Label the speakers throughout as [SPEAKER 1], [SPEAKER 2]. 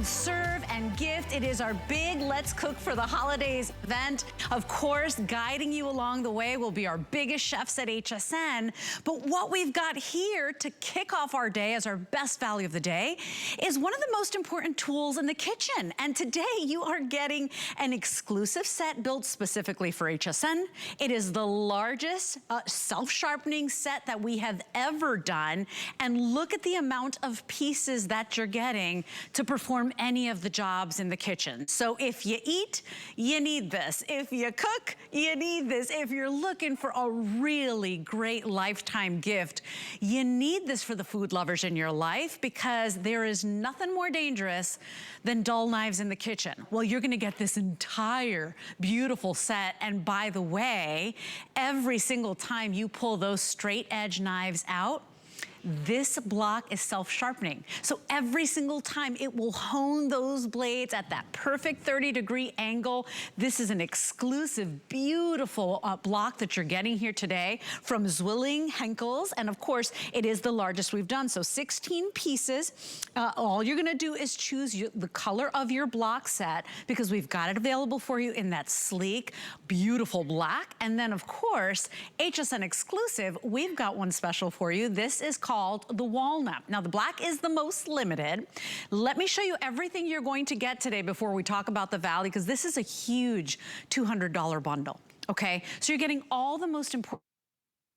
[SPEAKER 1] and serve and gift. It is our big Let's Cook for the Holidays event. Of course, guiding you along the way will be our biggest chefs at HSN. But what we've got here to kick off our day as our best value of the day is one of the most important tools in the kitchen. And today you are getting an exclusive set built specifically for HSN. It is the largest self-sharpening set that we have ever done. And look at the amount of pieces that you're getting to perform any of the jobs in the kitchen. So if you eat, you need this. If you cook, you need this. If you're looking for a really great lifetime gift, you need this for the food lovers in your life, because there is nothing more dangerous than dull knives in the kitchen. Well, you're gonna get this entire beautiful set. And by the way, every single time you pull those straight edge knives out, this block is self-sharpening. So every single time it will hone those blades at that perfect 30-degree angle. This is an exclusive, beautiful block that you're getting here today from Zwilling Henckels. And of course, it is the largest we've done. So 16 pieces. All you're gonna do is choose the color of your block set, because we've got it available for you in that sleek, beautiful black. And then of course, HSN exclusive, we've got one special for you. This is called the Walnut. Now the black is the most limited. Let me show you everything you're going to get today before we talk about the value, because this is a huge $200 bundle, okay? So you're getting all the most important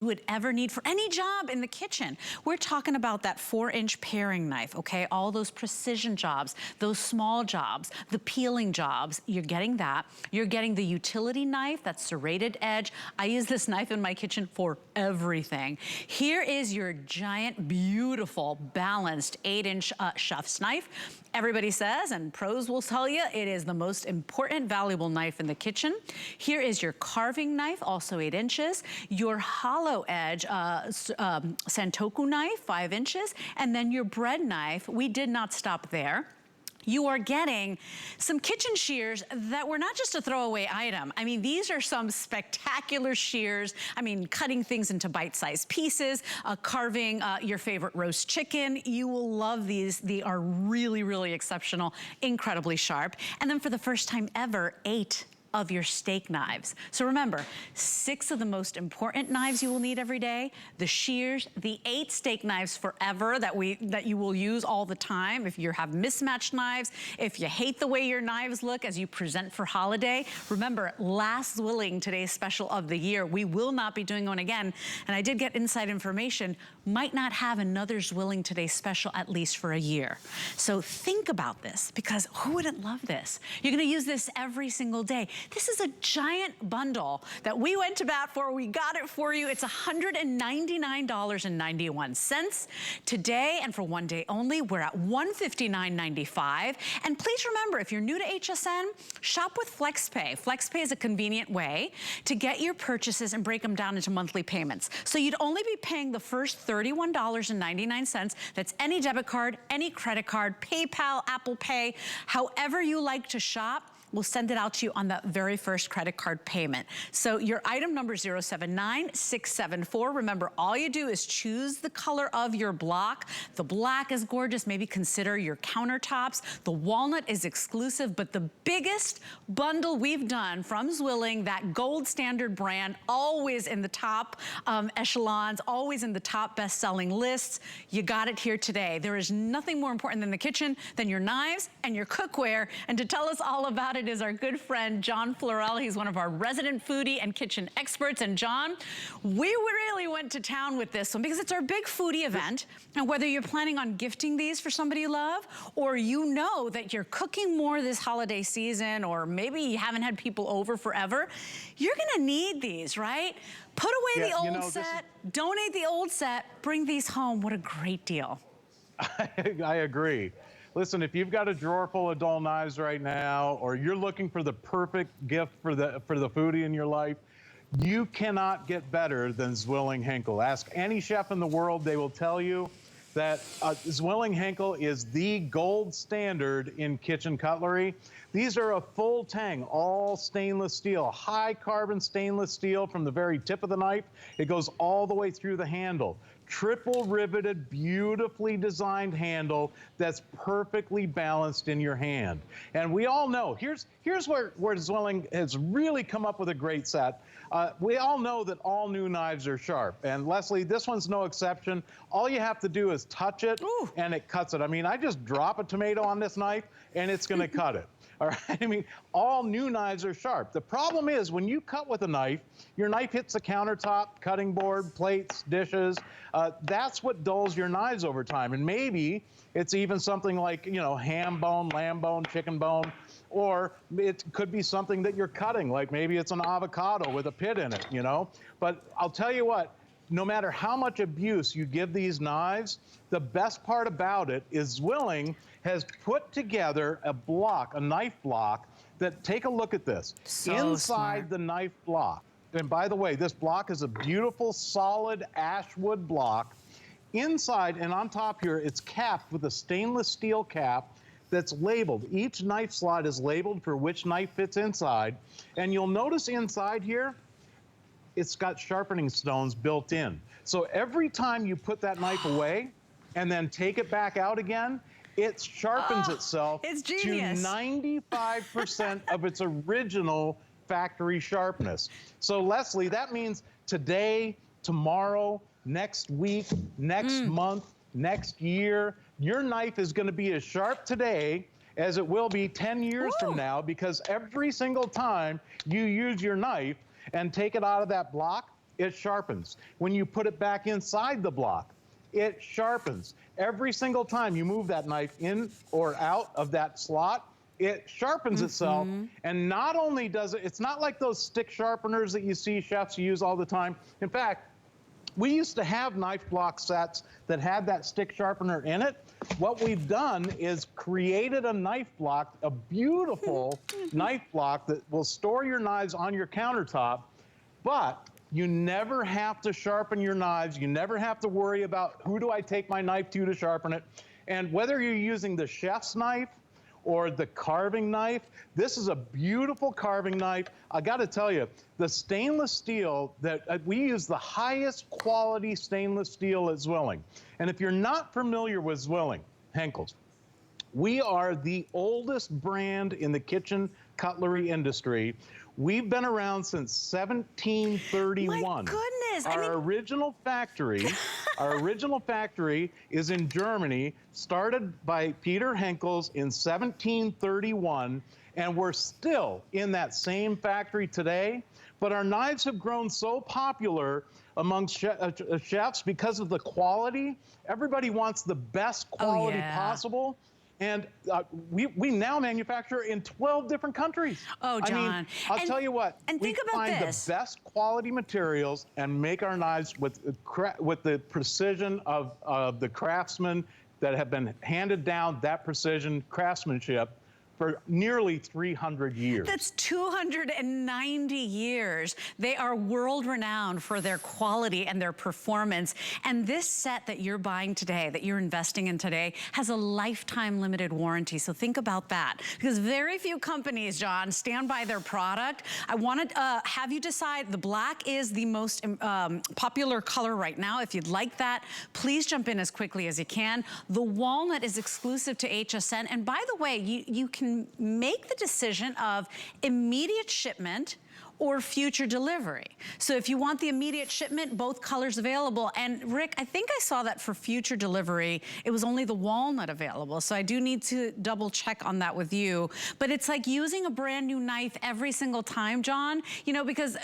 [SPEAKER 1] you would ever need for any job in the kitchen. We're talking about that 4-inch paring knife, okay? All those precision jobs, those small jobs, the peeling jobs, you're getting that. You're getting the utility knife, that serrated edge. I use this knife in my kitchen for everything. Here is your giant, beautiful, balanced 8-inch chef's knife. Everybody says, and pros will tell you, it is the most important, valuable knife in the kitchen. Here is your carving knife, also 8 inches. Your hollow edge Santoku knife, 5 inches. And then your bread knife. We did not stop there. You are getting some kitchen shears that were not just a throwaway item. I mean, these are some spectacular shears. I mean, cutting things into bite-sized pieces, carving your favorite roast chicken. You will love these. They are really, really exceptional, incredibly sharp. And then for the first time ever, 8 of your steak knives. So remember, 6 of the most important knives you will need every day, the shears, the 8 steak knives forever that you will use all the time. If you have mismatched knives, if you hate the way your knives look as you present for holiday, remember, last Zwilling, today's special of the year, we will not be doing one again. And I did get inside information, might not have another Zwilling Today special at least for a year. So think about this, because who wouldn't love this? You're gonna use this every single day. This is a giant bundle that we went to bat for. We got it for you. It's $199.91 today, and for one day only, we're at $159.95. And please remember, if you're new to HSN, shop with FlexPay. FlexPay is a convenient way to get your purchases and break them down into monthly payments. So you'd only be paying the first $31.99. That's any debit card, any credit card, PayPal, Apple Pay, however you like to shop. We'll send it out to you on that very first credit card payment. So your item number 079674. Remember, all you do is choose the color of your block. The black is gorgeous. Maybe consider your countertops. The walnut is exclusive, but the biggest bundle we've done from Zwilling, that gold standard brand, always in the top echelons, always in the top best-selling lists. You got it here today. There is nothing more important in the kitchen than your knives and your cookware. And to tell us all about it is our good friend, John Florell. He's one of our resident foodie and kitchen experts. And John, we really went to town with this one because it's our big foodie event. And whether you're planning on gifting these for somebody you love, or you know that you're cooking more this holiday season, or maybe you haven't had people over forever, you're gonna need these, right? Put away the old set, donate the old set, bring these home. What a great deal.
[SPEAKER 2] I agree. Listen, if you've got a drawer full of dull knives right now, or you're looking for the perfect gift for the foodie in your life, you cannot get better than Zwilling Henckels. Ask any chef in the world, they will tell you that Zwilling Henckels is the gold standard in kitchen cutlery. These are a full tang, all stainless steel, high carbon stainless steel from the very tip of the knife. It goes all the way through the handle. triple riveted, beautifully designed handle that's perfectly balanced in your hand. And we all know, here's where Zwilling has really come up with a great set. We all know that all new knives are sharp. And Leslie, this one's no exception. All you have to do is touch it, ooh, and it cuts it. I mean, I just drop a tomato on this knife and it's gonna cut it. All right, I mean, all new knives are sharp. The problem is when you cut with a knife, your knife hits the countertop, cutting board, plates, dishes. That's what dulls your knives over time. And maybe it's even something like, you know, ham bone, lamb bone, chicken bone, or it could be something that you're cutting, like maybe it's an avocado with a pit in it, you know? But I'll tell you what, no matter how much abuse you give these knives, the best part about it is Zwilling has put together a block, a knife block, that, take a look at this.
[SPEAKER 1] So
[SPEAKER 2] inside
[SPEAKER 1] smart.
[SPEAKER 2] the knife block, and by the way, this block is a beautiful, solid ash wood block. Inside and on top here, it's capped with a stainless steel cap that's labeled. Each knife slot is labeled for which knife fits inside. And you'll notice inside here, it's got sharpening stones built in. So every time you put that knife away and then take it back out again, it sharpens itself
[SPEAKER 1] it's
[SPEAKER 2] to
[SPEAKER 1] genius.
[SPEAKER 2] 95% of its original factory sharpness. So Leslie, that means today, tomorrow, next week, next month, next year, your knife is going to be as sharp today as it will be 10 years from now, because every single time you use your knife and take it out of that block, it sharpens. When you put it back inside the block, it sharpens. Every single time you move that knife in or out of that slot, it sharpens itself. And not only does it, it's not like those stick sharpeners that you see chefs use all the time. In fact, we used to have knife block sets that had that stick sharpener in it. What we've done is created a knife block, a beautiful knife block that will store your knives on your countertop, but you never have to sharpen your knives. You never have to worry about who do I take my knife to sharpen it. And whether you're using the chef's knife or the carving knife, this is a beautiful carving knife. I gotta tell you, the stainless steel that we use, the highest quality stainless steel at Zwilling. And if you're not familiar with Zwilling, Henckels, we are the oldest brand in the kitchen cutlery industry. We've been around since 1731.
[SPEAKER 1] My goodness.
[SPEAKER 2] Our original factory is in Germany, started by Peter Henckels in 1731, and we're still in that same factory today. But our knives have grown so popular among chefs because of the quality. Everybody wants the best quality possible. And we now manufacture in 12 different countries.
[SPEAKER 1] Oh, John.
[SPEAKER 2] I mean, I'll tell you what.
[SPEAKER 1] And think about
[SPEAKER 2] find the best quality materials and make our knives with the precision of the craftsmen that have been handed down that precision craftsmanship for nearly 300 years.
[SPEAKER 1] That's 290 years. They are world-renowned for their quality and their performance. And this set that you're buying today, that you're investing in today, has a lifetime limited warranty. So think about that. Because very few companies, John, stand by their product. I want to have you decide. The black is the most popular color right now. If you'd like that, please jump in as quickly as you can. The walnut is exclusive to HSN. And by the way, you can make the decision of immediate shipment or future delivery. So if you want the immediate shipment, both colors available. And Rick, I think I saw that for future delivery, it was only the walnut available. So I do need to double check on that with you. But it's like using a brand new knife every single time, John, you know, because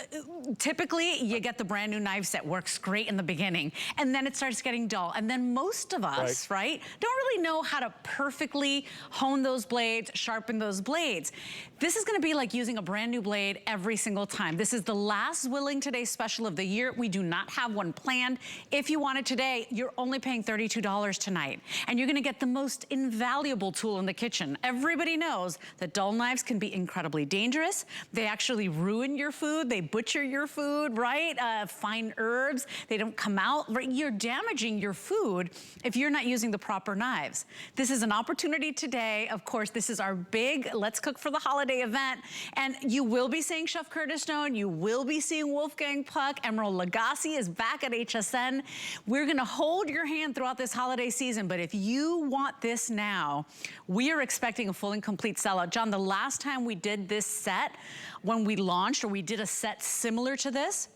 [SPEAKER 1] typically you get the brand new knives that works great in the beginning, and then it starts getting dull. And then most of us, right, don't really know how to perfectly hone those blades, sharpen those blades. This is gonna be like using a brand new blade every single time. This is the last Zwilling Today special of the year. We do not have one planned. If you want it today, you're only paying $32 tonight. And you're gonna get the most invaluable tool in the kitchen. Everybody knows that dull knives can be incredibly dangerous. They actually ruin your food. They butcher your food, right? Fine herbs, they don't come out, right? You're damaging your food if you're not using the proper knives. This is an opportunity today. Of course, this is our big Let's Cook for the Holiday event. And you will be saying, Chef Curtis Stone. You will be seeing Wolfgang Puck. Emerald Lagasse is back at HSN. We're gonna hold your hand throughout this holiday season, but if you want this now, we are expecting a full and complete sellout. John, the last time we did this set, when we launched, or we did a set similar to this,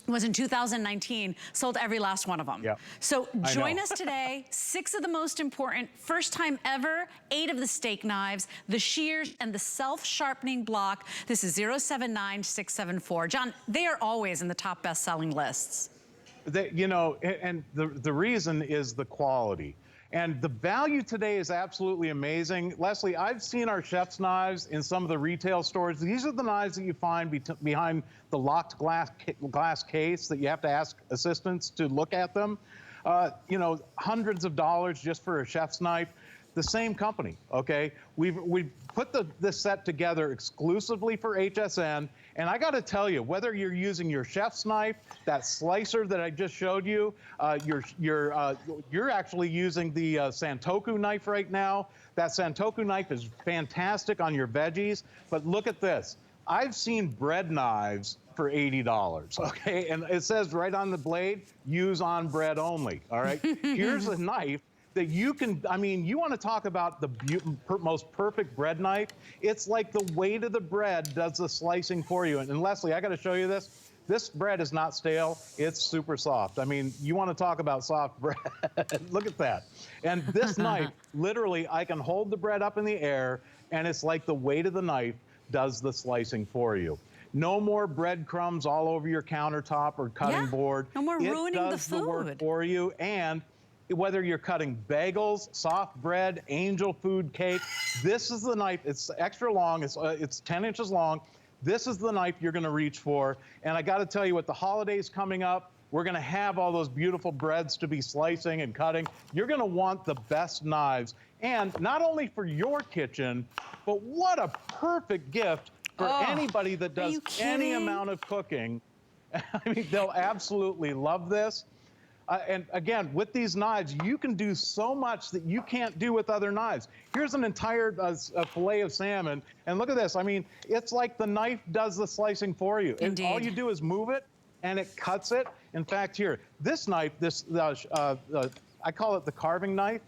[SPEAKER 1] was in 2019, sold every last one of them.
[SPEAKER 2] Yep.
[SPEAKER 1] So join us today, 6 of the most important, first time ever, 8 of the steak knives, the shears, and the self-sharpening block. This is 079674. John, they are always in the top best-selling lists.
[SPEAKER 2] You know, and the reason is the quality. And the value today is absolutely amazing. Leslie, I've seen our chef's knives in some of the retail stores. These are the knives that you find behind the locked glass case that you have to ask assistants to look at them. You know, hundreds of dollars just for a chef's knife. The same company, okay? We've put this set together exclusively for HSN, and I gotta tell you, whether you're using your chef's knife, that slicer that I just showed you, you're actually using the Santoku knife right now. That Santoku knife is fantastic on your veggies, but look at this. I've seen bread knives for $80, okay? And it says right on the blade, use on bread only, all right? Here's a knife that you can, I mean, you want to talk about the most perfect bread knife. It's like the weight of the bread does the slicing for you. And Leslie, I got to show you this. This bread is not stale. It's super soft. I mean, you want to talk about soft bread. Look at that. And this knife, literally, I can hold the bread up in the air, and it's like the weight of the knife does the slicing for you. No more breadcrumbs all over your countertop or cutting board.
[SPEAKER 1] No more ruining the food.
[SPEAKER 2] It does the work for you. And whether you're cutting bagels, soft bread, angel food cake, this is the knife. It's extra long. It's 10 inches long. This is the knife you're going to reach for. And I got to tell you, with the holidays coming up, we're going to have all those beautiful breads to be slicing and cutting. You're going to want the best knives. And not only for your kitchen, but what a perfect gift for anybody that does any amount of cooking. I mean, they'll absolutely love this. And again, with these knives, you can do so much that you can't do with other knives. Here's an entire fillet of salmon, and look at this. I mean, it's like the knife does the slicing for you.
[SPEAKER 1] Indeed.
[SPEAKER 2] And all you do is move it, and it cuts it. In fact, here, this knife, I call it the carving knife.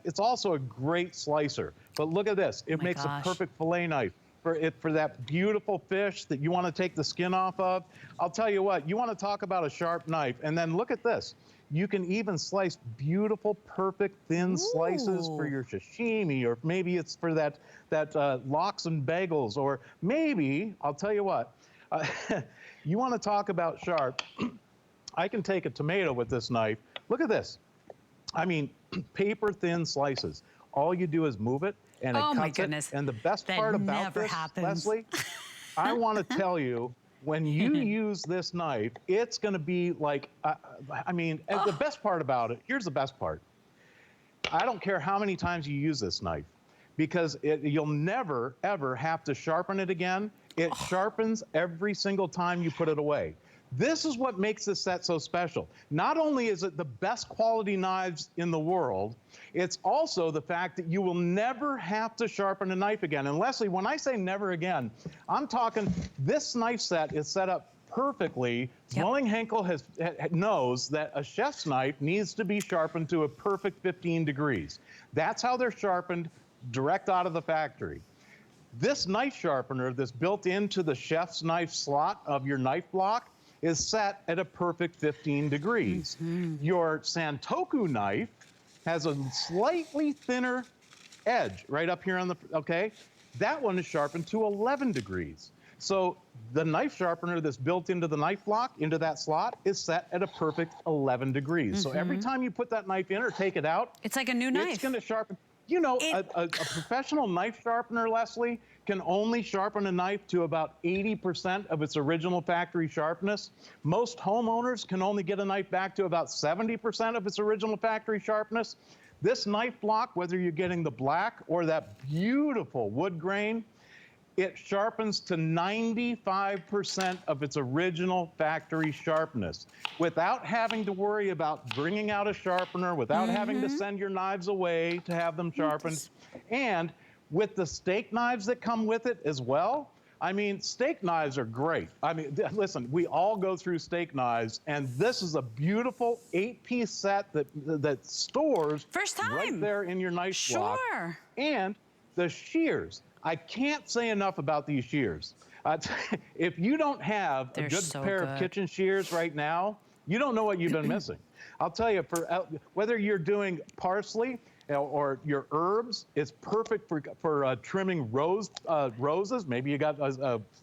[SPEAKER 2] It's also a great slicer. But look at this. It makes a perfect fillet knife. For that beautiful fish that you want to take the skin off of. I'll tell you what, you want to talk about a sharp knife, and then look at this. You can even slice beautiful, perfect, thin slices for your sashimi, or maybe it's for that lox and bagels, or maybe, I'll tell you what, you want to talk about sharp. I can take a tomato with this knife. Look at this. I mean, paper thin slices. All you do is move it, and it cuts it. And the best part about this, Leslie, I want to tell you, when you use this knife, it's going to be like, I mean, the best part about it, here's the best part. I don't care how many times you use this knife, because you'll never, ever have to sharpen it again. It sharpens every single time you put it away. This is what makes this set so special. Not only is it the best quality knives in the world, it's also the fact that you will never have to sharpen a knife again. And Leslie, when I say never again, I'm talking this knife set is set up perfectly. Zwilling Henkel knows that a chef's knife needs to be sharpened to a perfect 15 degrees. That's how they're sharpened direct out of the factory. This knife sharpener that's built into the chef's knife slot of your knife block is set at a perfect 15 degrees. Your Santoku knife has a slightly thinner edge right up here on the, okay? That one is sharpened to 11 degrees. So the knife sharpener that's built into the knife block, into that slot, is set at a perfect 11 degrees. So every time you put that knife in or take it out,
[SPEAKER 1] it's like a new knife.
[SPEAKER 2] It's gonna sharpen. You know, a professional knife sharpener, Leslie, can only sharpen a knife to about 80% of its original factory sharpness. Most homeowners can only get a knife back to about 70% of its original factory sharpness. This knife block, whether you're getting the black or that beautiful wood grain, it sharpens to 95% of its original factory sharpness without having to worry about bringing out a sharpener, without having to send your knives away to have them sharpened. And with the steak knives that come with it as well, I mean, steak knives are great. I mean, listen, we all go through steak knives, and this is a beautiful 8-piece set that stores
[SPEAKER 1] First time.
[SPEAKER 2] right there in your knife block.
[SPEAKER 1] Sure.
[SPEAKER 2] And the shears. I can't say enough about these shears. If you don't have a good pair of kitchen shears right now, you don't know what you've been missing. I'll tell you, for whether you're doing parsley or your herbs, it's perfect for trimming roses. Maybe you got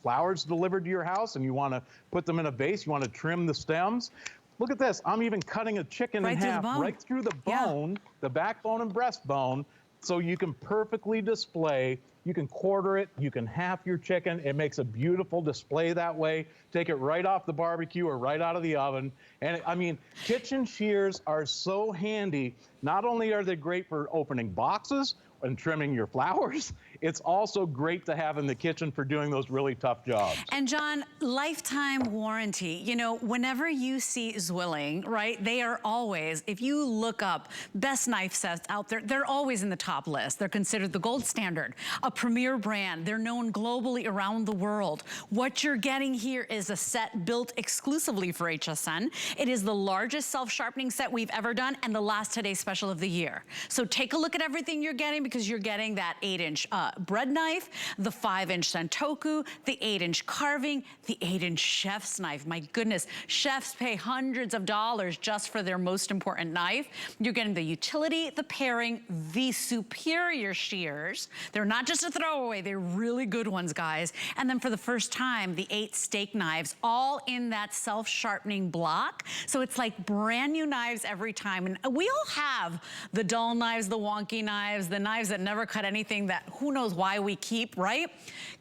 [SPEAKER 2] flowers delivered to your house and you want to put them in a vase. You want to trim the stems. Look at this. I'm even cutting a chicken in half right through the bone, the backbone and breastbone, so you can perfectly display. You can quarter it, you can half your chicken. It makes a beautiful display that way. Take it right off the barbecue or right out of the oven. And I mean, kitchen shears are so handy. Not only are they great for opening boxes and trimming your flowers, it's also great to have in the kitchen for doing those really tough jobs.
[SPEAKER 1] And John, lifetime warranty. You know, whenever you see Zwilling, right, they are always, if you look up best knife sets out there, they're always in the top list. They're considered the gold standard, a premier brand. They're known globally around the world. What you're getting here is a set built exclusively for HSN. It is the largest self-sharpening set we've ever done and the last Today Special of the year. So take a look at everything you're getting, because you're getting that 8-inch bread knife, the 5-inch Sentoku, the 8-inch carving, the 8-inch chef's knife. My goodness, chefs pay hundreds of dollars just for their most important knife. You're getting the utility, the pairing, the superior shears. They're not just a throwaway, they're really good ones, guys. And then for the first time, the 8 steak knives, all in that self-sharpening block. So it's like brand new knives every time. And we all have the dull knives, the wonky knives, the knives that never cut anything that who knows why we keep, right?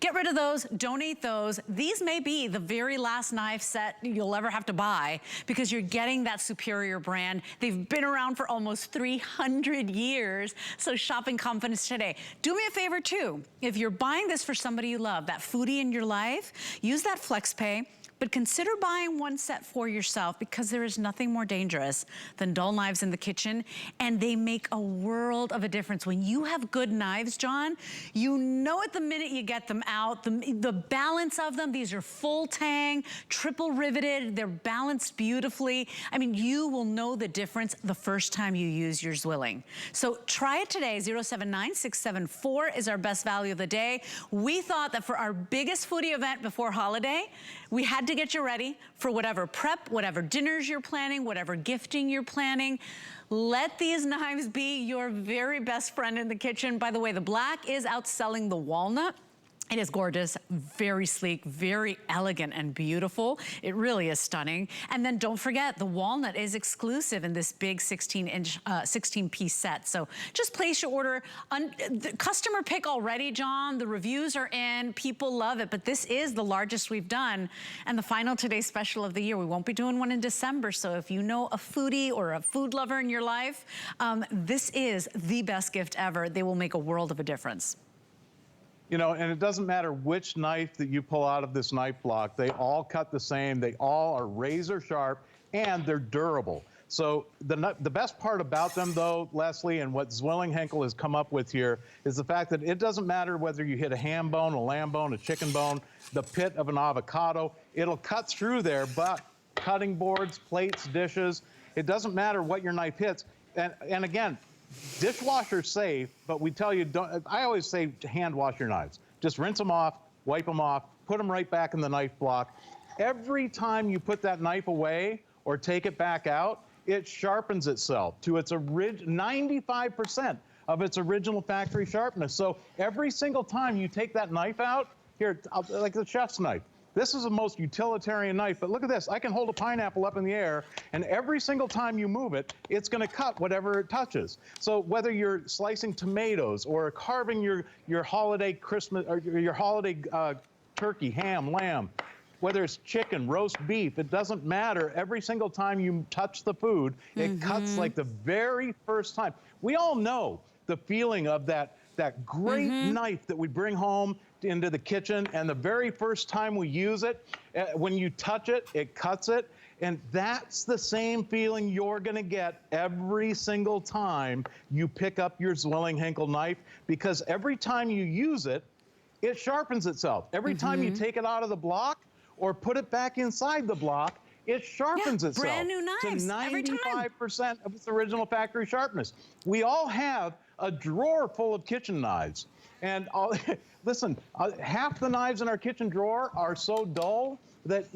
[SPEAKER 1] Get rid of those, donate those. These may be the very last knife set you'll ever have to buy, because you're getting that superior brand. They've been around for almost 300 years. So shop in confidence today. Do me a favor too. If you're buying this for somebody you love, that foodie in your life, use that FlexPay. But consider buying one set for yourself, because there is nothing more dangerous than dull knives in the kitchen, and they make a world of a difference. When you have good knives, John, you know it the minute you get them out. The balance of them, these are full tang, triple riveted, they're balanced beautifully. I mean, you will know the difference the first time you use your Zwilling. So try it today. 079674 is our best value of the day. We thought that for our biggest foodie event before holiday, we had to get you ready for whatever prep, whatever dinners you're planning, whatever gifting you're planning. Let these knives be your very best friend in the kitchen. By the way, the black is outselling the walnut. It is gorgeous, very sleek, very elegant and beautiful. It really is stunning. And then don't forget, the walnut is exclusive in this big 16-piece set. So just place your order. The customer pick already, John. The reviews are in. People love it. But this is the largest we've done. And the final Today Special of the year. We won't be doing one in December. So if you know a foodie or a food lover in your life, this is the best gift ever. They will make a world of a difference.
[SPEAKER 2] You know, and it doesn't matter which knife that you pull out of this knife block, they all cut the same, they all are razor sharp, and they're durable. So the best part about them, though, Leslie, and what Zwilling Henkel has come up with here, is the fact that it doesn't matter whether you hit a ham bone, a lamb bone, a chicken bone, the pit of an avocado, it'll cut through there, but cutting boards, plates, dishes, it doesn't matter what your knife hits. And again, dishwasher safe, but we tell you, don't. I always say hand wash your knives. Just rinse them off, wipe them off, put them right back in the knife block. Every time you put that knife away or take it back out, it sharpens itself to its 95% of its original factory sharpness. So every single time you take that knife out, here, like the chef's knife, this is the most utilitarian knife, but look at this. I can hold a pineapple up in the air, and every single time you move it, it's gonna cut whatever it touches. So whether you're slicing tomatoes or carving your holiday Christmas, or your holiday turkey, ham, lamb, whether it's chicken, roast beef, it doesn't matter. Every single time you touch the food, it cuts like the very first time. We all know the feeling of that great knife that we bring home into the kitchen, and the very first time we use it, when you touch it, it cuts it. And that's the same feeling you're gonna get every single time you pick up your Zwilling Henkel knife, because every time you use it, it sharpens itself. Every time you take it out of the block or put it back inside the block, it sharpens itself.
[SPEAKER 1] Brand new knives
[SPEAKER 2] to
[SPEAKER 1] every time.
[SPEAKER 2] 95% of its original factory sharpness. We all have a drawer full of kitchen knives. And listen, half the knives in our kitchen drawer are so dull that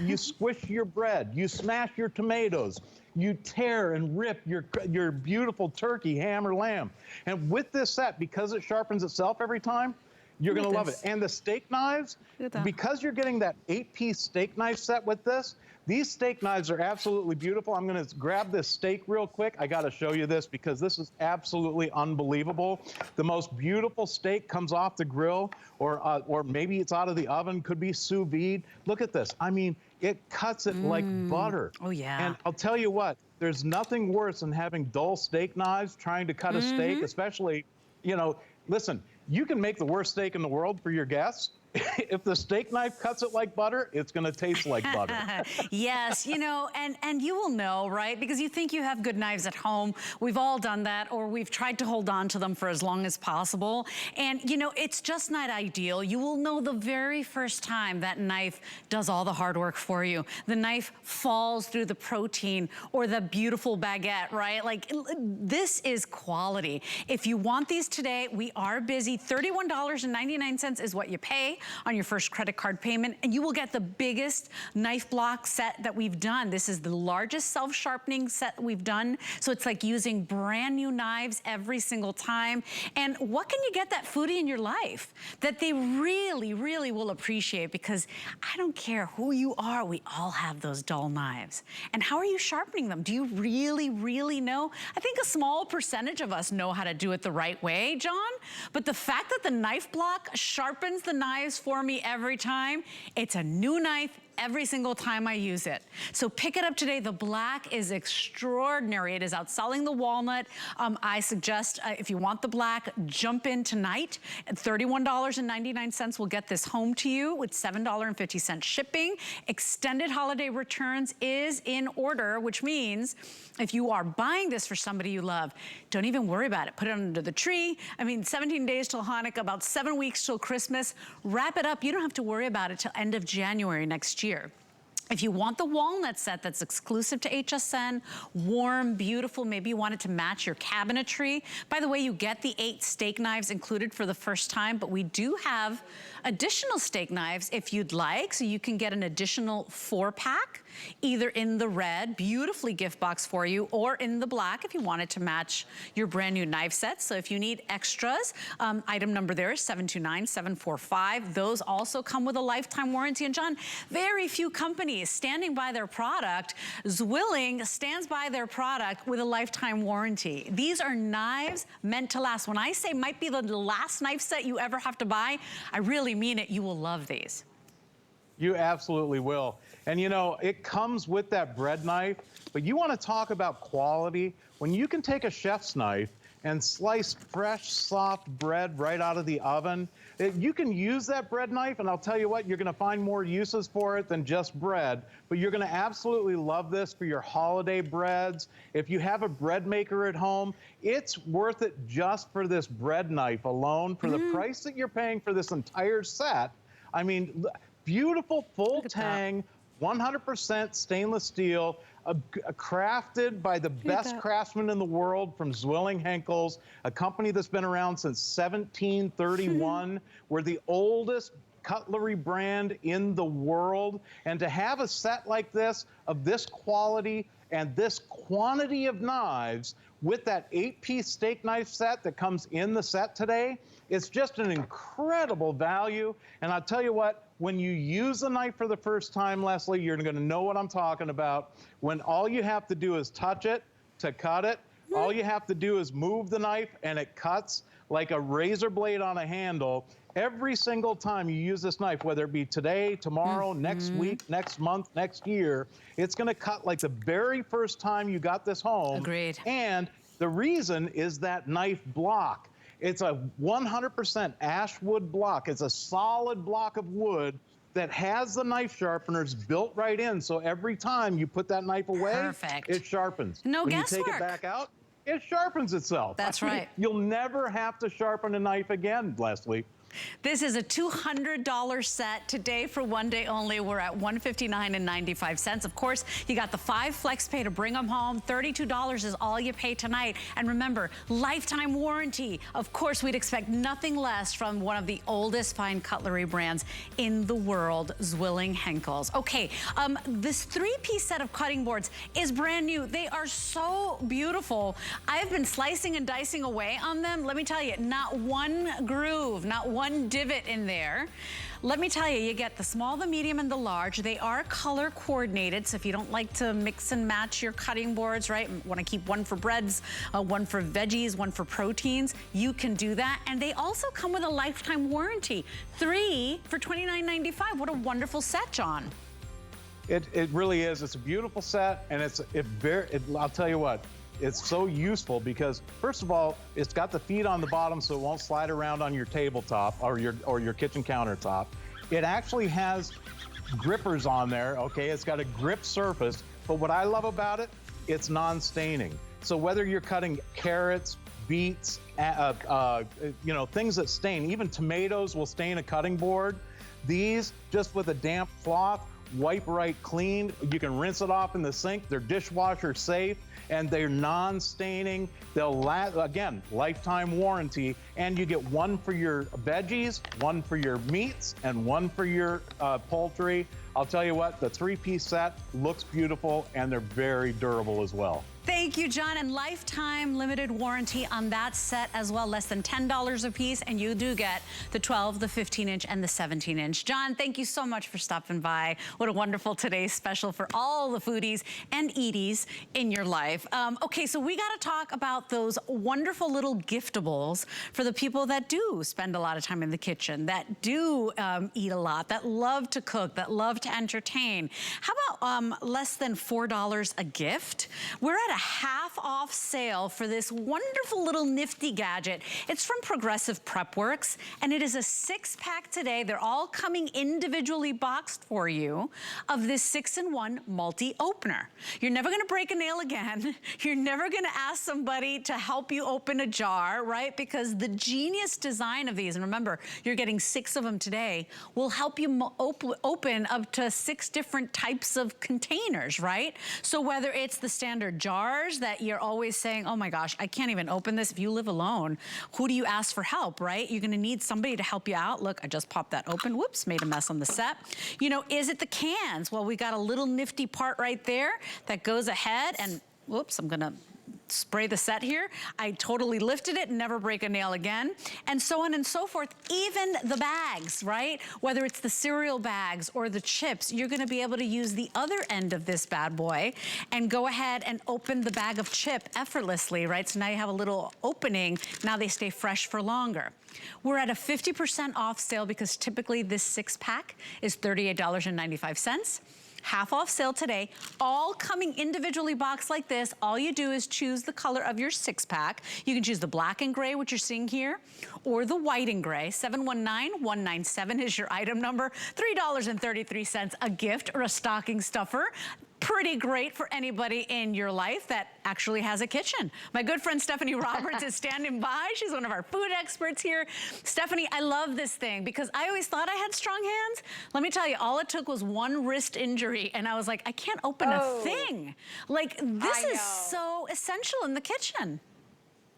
[SPEAKER 2] you squish your bread, you smash your tomatoes, you tear and rip your beautiful turkey, ham, or lamb. And with this set, because it sharpens itself every time, you're going to love it. And the steak knives, because you're getting that 8-piece steak knife set with this, these steak knives are absolutely beautiful. I'm going to grab this steak real quick. I got to show you this because this is absolutely unbelievable. The most beautiful steak comes off the grill, or maybe it's out of the oven, could be sous vide. Look at this. I mean, it cuts it like butter.
[SPEAKER 1] Oh, yeah.
[SPEAKER 2] And I'll tell you what, there's nothing worse than having dull steak knives trying to cut a steak, especially, you know, listen, you can make the worst steak in the world for your guests. If the steak knife cuts it like butter, it's going to taste like butter.
[SPEAKER 1] Yes, you know, and you will know, right? Because you think you have good knives at home. We've all done that, or we've tried to hold on to them for as long as possible. And, you know, it's just not ideal. You will know the very first time that knife does all the hard work for you. The knife falls through the protein or the beautiful baguette, right? Like, this is quality. If you want these today, we are busy. $31.99 is what you pay on your first credit card payment, and you will get the biggest knife block set that we've done. This is the largest self-sharpening set we've done, so it's like using brand new knives every single time. And what can you get that foodie in your life that they really, really will appreciate? Because I don't care who you are, we all have those dull knives. And how are you sharpening them? Do you really, really know? I think a small percentage of us know how to do it the right way, John, but the fact that the knife block sharpens the knives for me every time, it's a new knife every single time I use it. So pick it up today. The black is extraordinary. It is outselling the walnut. I suggest if you want the black, jump in tonight. At $31.99 will get this home to you with $7.50 shipping. Extended holiday returns is in order, which means if you are buying this for somebody you love, don't even worry about it. Put it under the tree. I mean, 17 days till Hanukkah, about 7 weeks till Christmas. Wrap it up. You don't have to worry about it till end of January next year. If you want the walnut set that's exclusive to HSN, warm, beautiful, maybe you want it to match your cabinetry. By the way, you get the 8 steak knives included for the first time, but we do have additional steak knives if you'd like. So you can get an additional 4-pack, either in the red, beautifully gift box for you, or in the black if you want it to match your brand new knife set. So if you need extras, item number there is 729745. Those also come with a lifetime warranty. And John, very few companies standing by their product. Zwilling stands by their product with a lifetime warranty. These are knives meant to last. When I say might be the last knife set you ever have to buy, I really mean it. You will love these.
[SPEAKER 2] You absolutely will. And you know, it comes with that bread knife, but you want to talk about quality. When you can take a chef's knife and slice fresh, soft bread right out of the oven, you can use that bread knife, and I'll tell you what, you're going to find more uses for it than just bread, but you're going to absolutely love this for your holiday breads. If you have a bread maker at home, it's worth it just for this bread knife alone. For the price that you're paying for this entire set, I mean, beautiful full tang, 100% stainless steel, crafted by the best craftsmen in the world from Zwilling Henckels, a company that's been around since 1731. We're the oldest cutlery brand in the world. And to have a set like this, of this quality and this quantity of knives, with that 8-piece steak knife set that comes in the set today, it's just an incredible value. And I'll tell you what, when you use a knife for the first time, Leslie, you're going to know what I'm talking about. When all you have to do is touch it to cut it, all you have to do is move the knife and it cuts like a razor blade on a handle. Every single time you use this knife, whether it be today, tomorrow, next week, next month, next year, it's going to cut like the very first time you got this home.
[SPEAKER 1] Agreed.
[SPEAKER 2] And the reason is that knife block. It's a 100% ash wood block. It's a solid block of wood that has the knife sharpeners built right in. So every time you put that knife away, it sharpens.
[SPEAKER 1] No
[SPEAKER 2] When
[SPEAKER 1] guesswork.
[SPEAKER 2] you take it back out, it sharpens itself.
[SPEAKER 1] That's right.
[SPEAKER 2] You'll never have to sharpen a knife again, Leslie.
[SPEAKER 1] This is a $200 set. Today for one day only, we're at $159.95. Of course, you got the 5 flex pay to bring them home. $32 is all you pay tonight. And remember, lifetime warranty. Of course, we'd expect nothing less from one of the oldest fine cutlery brands in the world, Zwilling Henckels. Okay, this 3-piece set of cutting boards is brand new. They are so beautiful. I've been slicing and dicing away on them. Let me tell you, not one groove, not one divot in there. Let me tell you, you get the small, the medium, and the large. They are color coordinated, so if you don't like to mix and match your cutting boards, right, want to keep one for breads, one for veggies, one for proteins, you can do that. And they also come with a lifetime warranty. 3 for $29.95. What a wonderful set, John.
[SPEAKER 2] It really is. It's a beautiful set, and I'll tell you what, it's so useful because, first of all, it's got the feet on the bottom so it won't slide around on your tabletop or your kitchen countertop. It actually has grippers on there, okay? It's got a grip surface, but what I love about it, it's non-staining. So whether you're cutting carrots, beets, you know, things that stain, even tomatoes will stain a cutting board. These, just with a damp cloth, wipe right clean. You can rinse it off in the sink. They're dishwasher safe, and they're non-staining. They'll last, again, lifetime warranty, and you get one for your veggies, one for your meats, and one for your poultry. I'll tell you what, the 3-piece set looks beautiful, and they're very durable as well.
[SPEAKER 1] Thank you, John, and lifetime limited warranty on that set as well, less than $10 a piece, and you do get the 12, the 15-inch, and the 17-inch. John, thank you so much for stopping by. What a wonderful today's special for all the foodies and eaties in your life. Okay, so we got to talk about those wonderful little giftables for the people that do spend a lot of time in the kitchen, that do eat a lot, that love to cook, that love to entertain. How about less than $4 a gift? We're at a half off sale for this wonderful little nifty gadget. It's from Progressive Prep Works, and it is a 6-pack today. They're all coming individually boxed for you of this 6-in-1 multi-opener. You're never gonna break a nail again. You're never gonna ask somebody to help you open a jar, right? Because the genius design of these, and remember, you're getting 6 of them today, will help you open up to 6 different types of containers, right? So whether it's the standard jars that you're always saying, oh my gosh, I can't even open this. If you live alone, who do you ask for help, right? You're gonna need somebody to help you out. Look, I just popped that open. Whoops, made a mess on the set. You know, is it the cans? Well, we got a little nifty part right there that goes ahead and, whoops, I'm gonna spray the set here. I totally lifted it, never break a nail again, and so on and so forth. Even the bags, right? Whether it's the cereal bags or the chips, you're gonna be able to use the other end of this bad boy and go ahead and open the bag of chip effortlessly, right? So now you have a little opening. Now they stay fresh for longer. We're at a 50% off sale because typically this 6-pack is $38.95. Half off sale today, all coming individually boxed like this. All you do is choose the color of your 6-pack. You can choose the black and gray, which you're seeing here, or the white and gray. 719197 is your item number. $3.33 a gift or a stocking stuffer. Pretty great for anybody in your life that actually has a kitchen. My good friend Stephanie Roberts is standing by. She's one of our food experts here. Stephanie, I love this thing because I always thought I had strong hands. Let me tell you, all it took was one wrist injury and I was like, I can't open a thing. Like, this is so essential in the kitchen.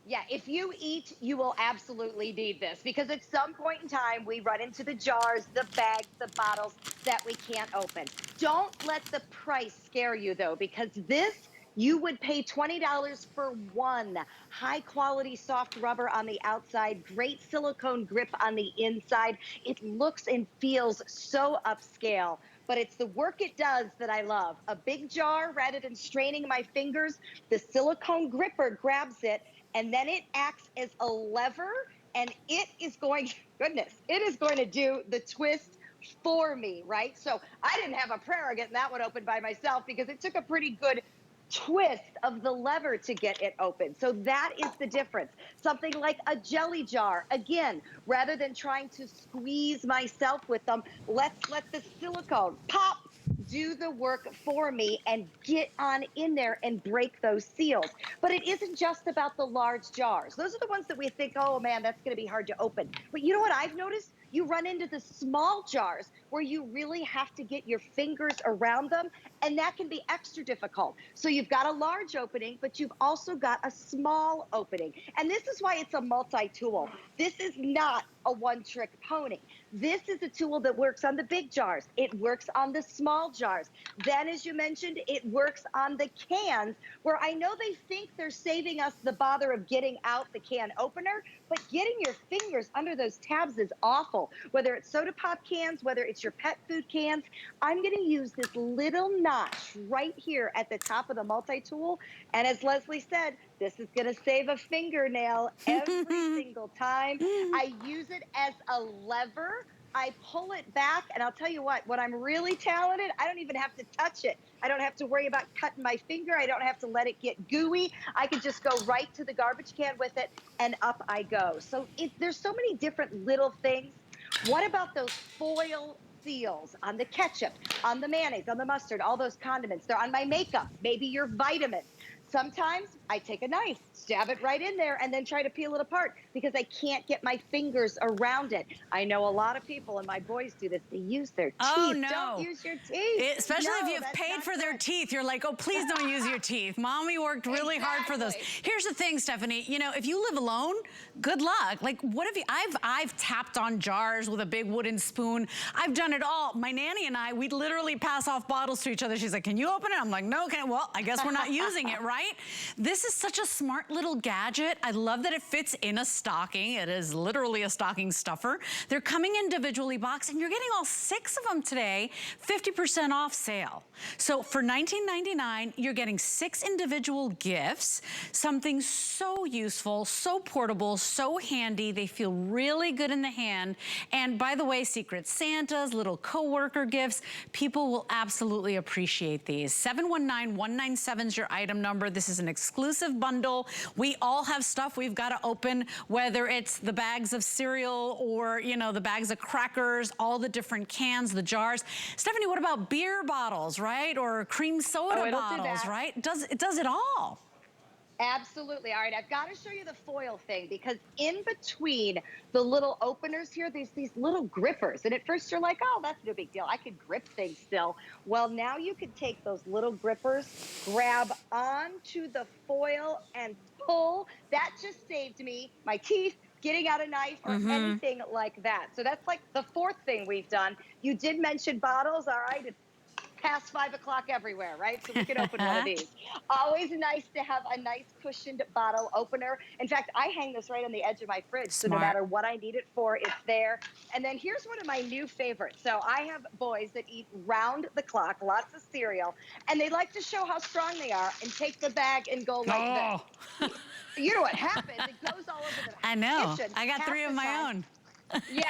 [SPEAKER 3] Yeah, if you eat, you will absolutely need this because at some point in time, we run into the jars, the bags, the bottles that we can't open. Don't let the price scare you though, because this, you would pay $20 for one. High quality soft rubber on the outside, great silicone grip on the inside. It looks and feels so upscale. But it's the work it does that I love. A big jar, rather than straining my fingers, the silicone gripper grabs it, and then it acts as a lever, and it is going, goodness, it is going to do the twist for me, right? So I didn't have a prayer getting that one open by myself because it took a pretty good twist of the lever to get it open. So that is the difference. Something like a jelly jar, again, rather than trying to squeeze myself with them, let's let the silicone pop, do the work for me and get on in there and break those seals. But it isn't just about the large jars. Those are the ones that we think, oh man, that's gonna be hard to open. But you know what I've noticed? You run into the small jars where you really have to get your fingers around them, and that can be extra difficult. So you've got a large opening, but you've also got a small opening. And this is why it's a multi-tool. This is not a one-trick pony. This is a tool that works on the big jars. It works on the small jars. Then, as you mentioned, it works on the cans, where I know they think they're saving us the bother of getting out the can opener, but getting your fingers under those tabs is awful. Whether it's soda pop cans, whether it's your pet food cans, I'm gonna use this little notch right here at the top of the multi-tool. And as Leslie said, this is gonna save a fingernail every single time. I use it as a lever. I pull it back, and I'll tell you what, when I'm really talented, I don't even have to touch it. I don't have to worry about cutting my finger. I don't have to let it get gooey. I can just go right to the garbage can with it, and up I go. So there's so many different little things. What about those foil seals on the ketchup, on the mayonnaise, on the mustard, all those condiments? They're on my makeup, maybe your vitamins. Sometimes I take a knife, stab it right in there, and then try to peel it apart because I can't get my fingers around it. I know a lot of people, and my boys do this, they use their teeth.
[SPEAKER 1] Oh, no.
[SPEAKER 3] Don't use your teeth.
[SPEAKER 1] Especially if you've paid for their teeth. You're like, oh, please don't use your teeth. Mommy worked really hard for those. Here's the thing, Stephanie, you know, if you live alone, good luck. Like, what have you, I've tapped on jars with a big wooden spoon. I've done it all. My nanny and I, we'd literally pass off bottles to each other. She's like, can you open it? I'm like, no, okay, well, I guess we're not using it, right? This is such a smart little gadget. I love that it fits in a stocking. It is literally a stocking stuffer. They're coming individually boxed, and you're getting all 6 of them today, 50% off sale. So for $19.99, you're getting 6 individual gifts, something so useful, so portable, so handy. They feel really good in the hand. And by the way, Secret Santas, little coworker gifts, people will absolutely appreciate these. 719-197 is your item number. This is an exclusive bundle. We all have stuff we've got to open, whether it's the bags of cereal or, you know, the bags of crackers, all the different cans, the jars. Stephanie, what about beer bottles, right? Or cream soda bottles, right? It does it all.
[SPEAKER 3] Absolutely. All right, I've got to show you the foil thing, because in between the little openers here, there's these little grippers. And at first you're like, oh, that's no big deal. I could grip things still. Well, now you can take those little grippers, grab onto the foil and pull. That just saved me my teeth, getting out a knife or anything like that. So that's like the 4th thing we've done. You did mention bottles. All right, it's past 5 o'clock everywhere, right? So we can open one of these. Always nice to have a nice cushioned bottle opener. In fact, I hang this right on the edge of my fridge. So no matter what I need it for, it's there. And then here's one of my new favorites. So I have boys that eat round the clock, lots of cereal, and they like to show how strong they are and take the bag and go like this. You know what happens? It goes all over the
[SPEAKER 1] I know.
[SPEAKER 3] kitchen.
[SPEAKER 1] I got 3 of my own.
[SPEAKER 3] Yeah,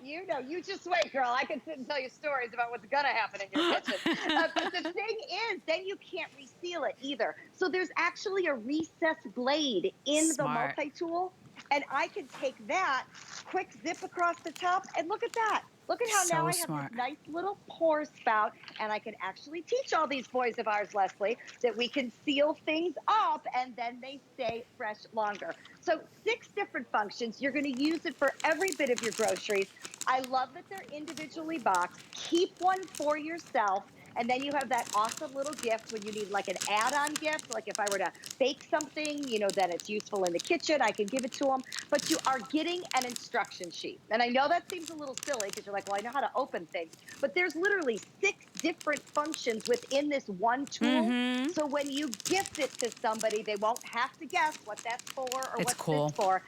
[SPEAKER 3] you know, you just wait, girl. I can sit and tell you stories about what's gonna happen in your kitchen. But the thing is, then you can't reseal it either. So there's actually a recessed blade in the multi-tool, and I can take that, quick zip across the top, and look at that. Look at how now I have this nice little pour spout, and I can actually teach all these boys of ours, Leslie, that we can seal things up and then they stay fresh longer. So 6 different functions. You're going to use it for every bit of your groceries. I love that they're individually boxed. Keep one for yourself. And then you have that awesome little gift when you need like an add-on gift. Like if I were to bake something, you know, that it's useful in the kitchen, I can give it to them. But you are getting an instruction sheet. And I know that seems a little silly because you're like, well, I know how to open things. But there's literally 6 different functions within this one tool. So when you gift it to somebody, they won't have to guess what that's for or what's this for.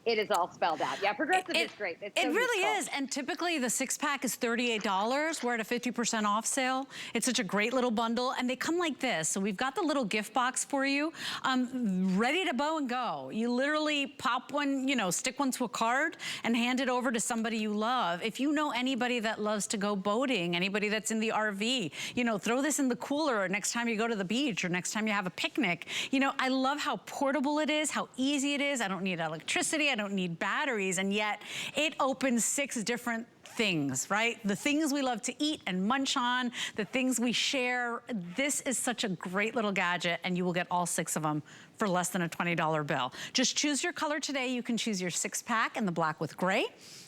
[SPEAKER 3] It is all spelled out. Yeah, Progressive is great. It's so
[SPEAKER 1] really is. And typically the 6-pack is $38. We're at a 50% off sale. It's such a great little bundle. And they come like this. So we've got the little gift box for you, ready to bow and go. You literally pop one, you know, stick one to a card and hand it over to somebody you love. If you know anybody that loves to go boating, anybody that's in the RV, you know, throw this in the cooler next time you go to the beach or next time you have a picnic. You know, I love how portable it is, how easy it is. I don't need electricity. I don't need batteries, and yet it opens 6 different things, right? The things we love to eat and munch on, the things we share. This is such a great little gadget, and you will get all 6 of them for less than a $20 bill. Just choose your color today. You can choose your 6-pack in the black with gray,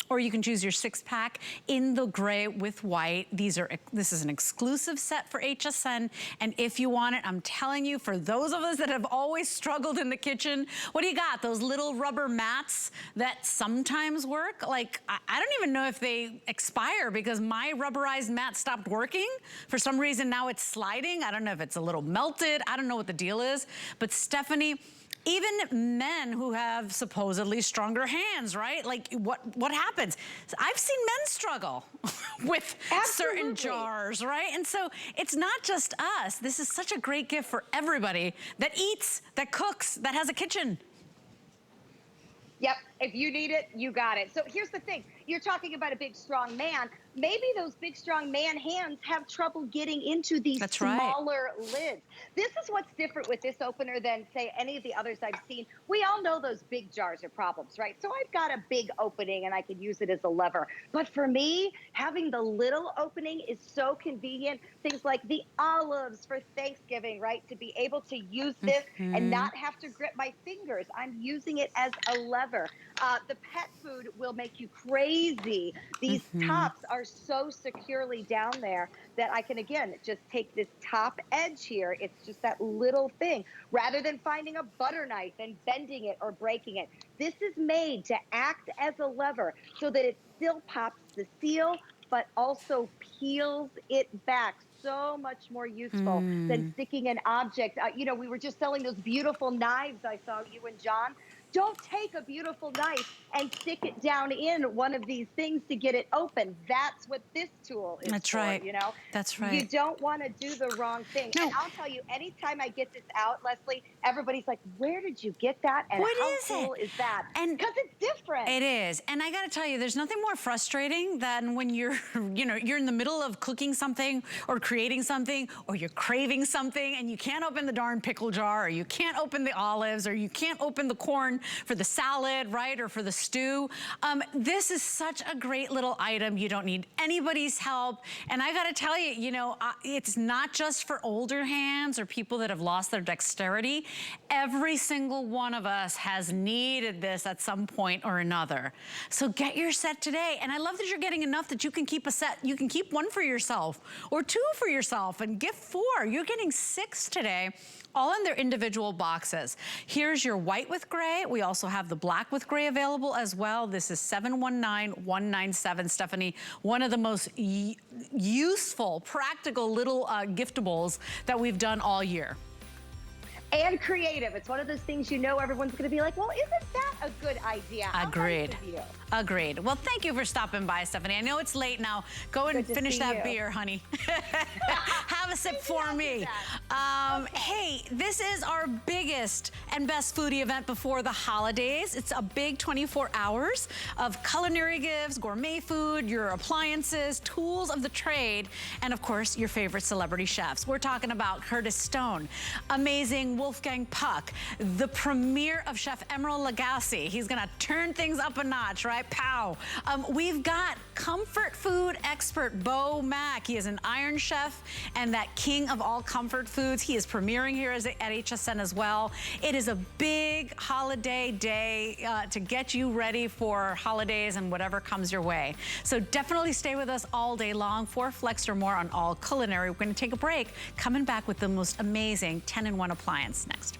[SPEAKER 1] or you can choose your 6-pack in the gray with white. This is an exclusive set for HSN, and if you want it, I'm telling you, for those of us that have always struggled in the kitchen, what do you got? Those little rubber mats that sometimes work? Like, I don't even know if they expire, because my rubberized mat stopped working. For some reason, now it's sliding. I don't know if it's a little melted. I don't know what the deal is. But Stephanie, even men who have supposedly stronger hands, right? Like, what happens? I've seen men struggle with certain jars, right? And so it's not just us. This is such a great gift for everybody that eats, that cooks, that has a kitchen.
[SPEAKER 3] Yep, if you need it, you got it. So here's the thing. You're talking about a big, strong man. Maybe those big, strong man hands have trouble getting into these smaller lids. This is what's different with this opener than, say, any of the others I've seen. We all know those big jars are problems, right? So I've got a big opening, and I can use it as a lever. But for me, having the little opening is so convenient. Things like the olives for Thanksgiving, right? To be able to use this and not have to grip my fingers. I'm using it as a lever. The pet food will make you crazy. These tops are so securely down there that I can, again, just take this top edge here. It's just that little thing. Rather than finding a butter knife and bending it or breaking it, this is made to act as a lever so that it still pops the seal, but also peels it back. So much more useful than sticking an object. You know, we were just selling those beautiful knives I saw, you and John. Don't take a beautiful knife and stick it down in one of these things to get it open. That's what this tool is for, you know?
[SPEAKER 1] That's right.
[SPEAKER 3] You don't want to do the wrong thing. No. And I'll tell you, anytime I get this out, Leslie, everybody's like, where did you get that? And how cool is that? And because it's different.
[SPEAKER 1] It is. And I got to tell you, there's nothing more frustrating than when you're, you're in the middle of cooking something or creating something, or you're craving something and you can't open the darn pickle jar, or you can't open the olives, or you can't open the corn for the salad, right, or for the stew. This is such a great little item. You don't need anybody's help. And I gotta tell you, it's not just for older hands or people that have lost their dexterity. Every single one of us has needed this at some point or another. So get your set today. And I love that you're getting enough that you can keep a set. You can keep 1 for yourself or 2 for yourself and gift 4. You're getting 6 today, all in their individual boxes. Here's your white with gray. We also have the black with gray available as well. This is 719197, Stephanie. One of the most useful, practical little giftables that we've done all year.
[SPEAKER 3] And creative. It's one of those things everyone's going to be like, well, isn't that a good idea?
[SPEAKER 1] Agreed. Agreed. Well, thank you for stopping by, Stephanie. I know it's late now. Go and finish that beer, honey. Have a sip for me. Hey, this is our biggest and best foodie event before the holidays. It's a big 24 hours of culinary gifts, gourmet food, your appliances, tools of the trade, and of course, your favorite celebrity chefs. We're talking about Curtis Stone, amazing Wolfgang Puck, the premiere of Chef Emeril Lagasse. He's gonna turn things up a notch, right? Pow. We've got comfort food expert Bo Mack. He is an Iron Chef and that king of all comfort foods. He is premiering here at HSN as well. It is a big holiday day to get you ready for holidays and whatever comes your way. So definitely stay with us all day long. 4 flex or more on all culinary. We're going to take a break. Coming back with the most amazing 10-in-1 appliance next.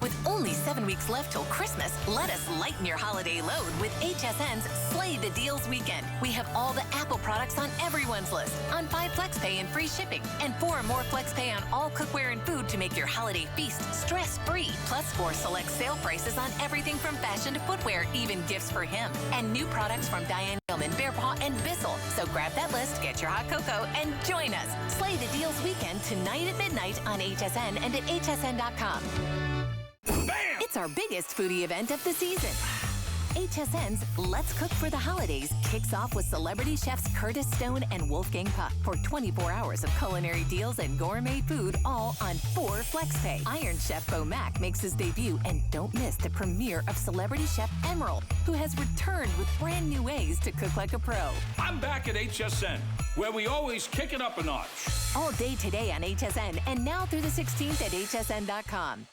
[SPEAKER 4] With only 7 weeks left till Christmas, let us lighten your holiday load with HSN's Slay the Deals Weekend. We have all the Apple products on everyone's list, on 5 FlexPay and free shipping, and 4 more FlexPay on all cookware and food to make your holiday feast stress-free. Plus 4 select sale prices on everything from fashion to footwear, even gifts for him. And new products from Diane Gilman, Bear Paw, and Bissell. So grab that list, get your hot cocoa, and join us. Slay the Deals Weekend tonight at midnight on HSN and at hsn.com.
[SPEAKER 5] Bam!
[SPEAKER 4] It's our biggest foodie event of the season. HSN's Let's Cook for the Holidays kicks off with celebrity chefs Curtis Stone and Wolfgang Puck for 24 hours of culinary deals and gourmet food, all on 4 FlexPay. Iron Chef Bo Mack makes his debut, and don't miss the premiere of celebrity chef Emerald, who has returned with brand new ways to cook like a pro.
[SPEAKER 5] I'm back at HSN, where we always kick it up a notch.
[SPEAKER 4] All day today on HSN, and now through the 16th at hsn.com.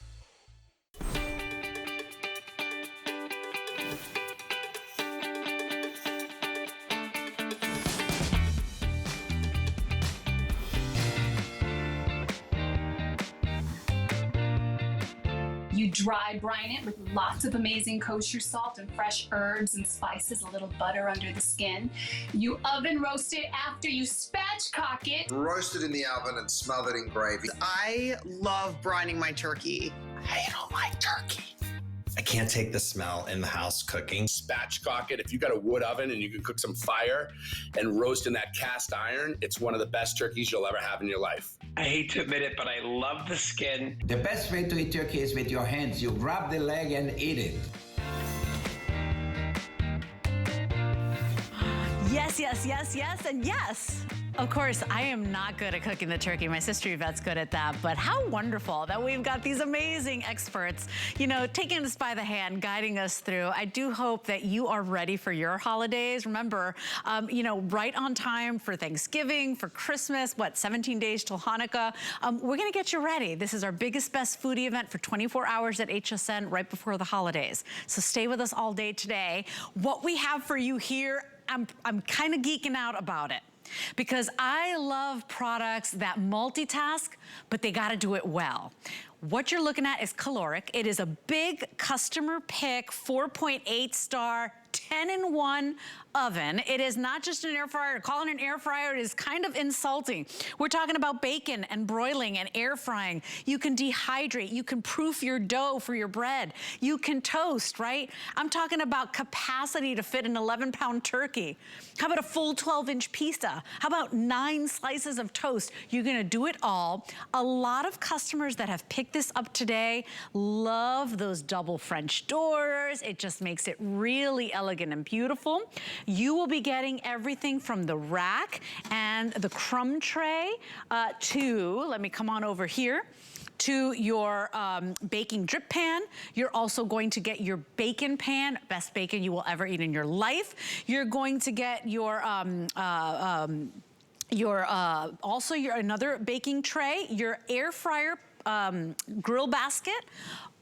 [SPEAKER 6] You dry brine it with lots of amazing kosher salt and fresh herbs and spices, a little butter under the skin. You oven roast it after you spatchcock it.
[SPEAKER 7] Roast it in the oven and smother it in gravy.
[SPEAKER 8] I love brining my turkey.
[SPEAKER 9] I don't like turkey. I can't take the smell in the house cooking.
[SPEAKER 5] Spatchcock it. If you got a wood oven and you can cook some fire and roast in that cast iron, it's one of the best turkeys you'll ever have in your life.
[SPEAKER 10] I hate to admit it, but I love the skin.
[SPEAKER 11] The best way to eat turkey is with your hands. You grab the leg and eat it.
[SPEAKER 1] Yes, yes, yes, yes, and yes. Of course, I am not good at cooking the turkey. My sister Yvette's good at that, but how wonderful that we've got these amazing experts, you know, taking us by the hand, guiding us through. I do hope that you are ready for your holidays. Remember, you know, right on time for Thanksgiving, for Christmas, 17 days till Hanukkah. We're gonna get you ready. This is our biggest, best foodie event for 24 hours at HSN right before the holidays. So stay with us all day today. What we have for you here, I'm kind of geeking out about it, because I love products that multitask, but they gotta do it well. What you're looking at is caloric. It is a big customer pick, 4.8 star, 10-in-1 oven. It is not just an air fryer. Calling it an air fryer is kind of insulting. We're talking about bacon and broiling and air frying. You can dehydrate. You can proof your dough for your bread. You can toast, right? I'm talking about capacity to fit an 11-pound turkey. How about a full 12-inch pizza? How about 9 slices of toast? You're gonna do it all. A lot of customers that have picked this up today love those double French doors. It just makes it really elegant and beautiful. You will be getting everything from the rack and the crumb tray to, let me come on over here, to your baking drip pan. You're also going to get your bacon pan, best bacon you will ever eat in your life. You're going to get your also your another baking tray, your air fryer grill basket.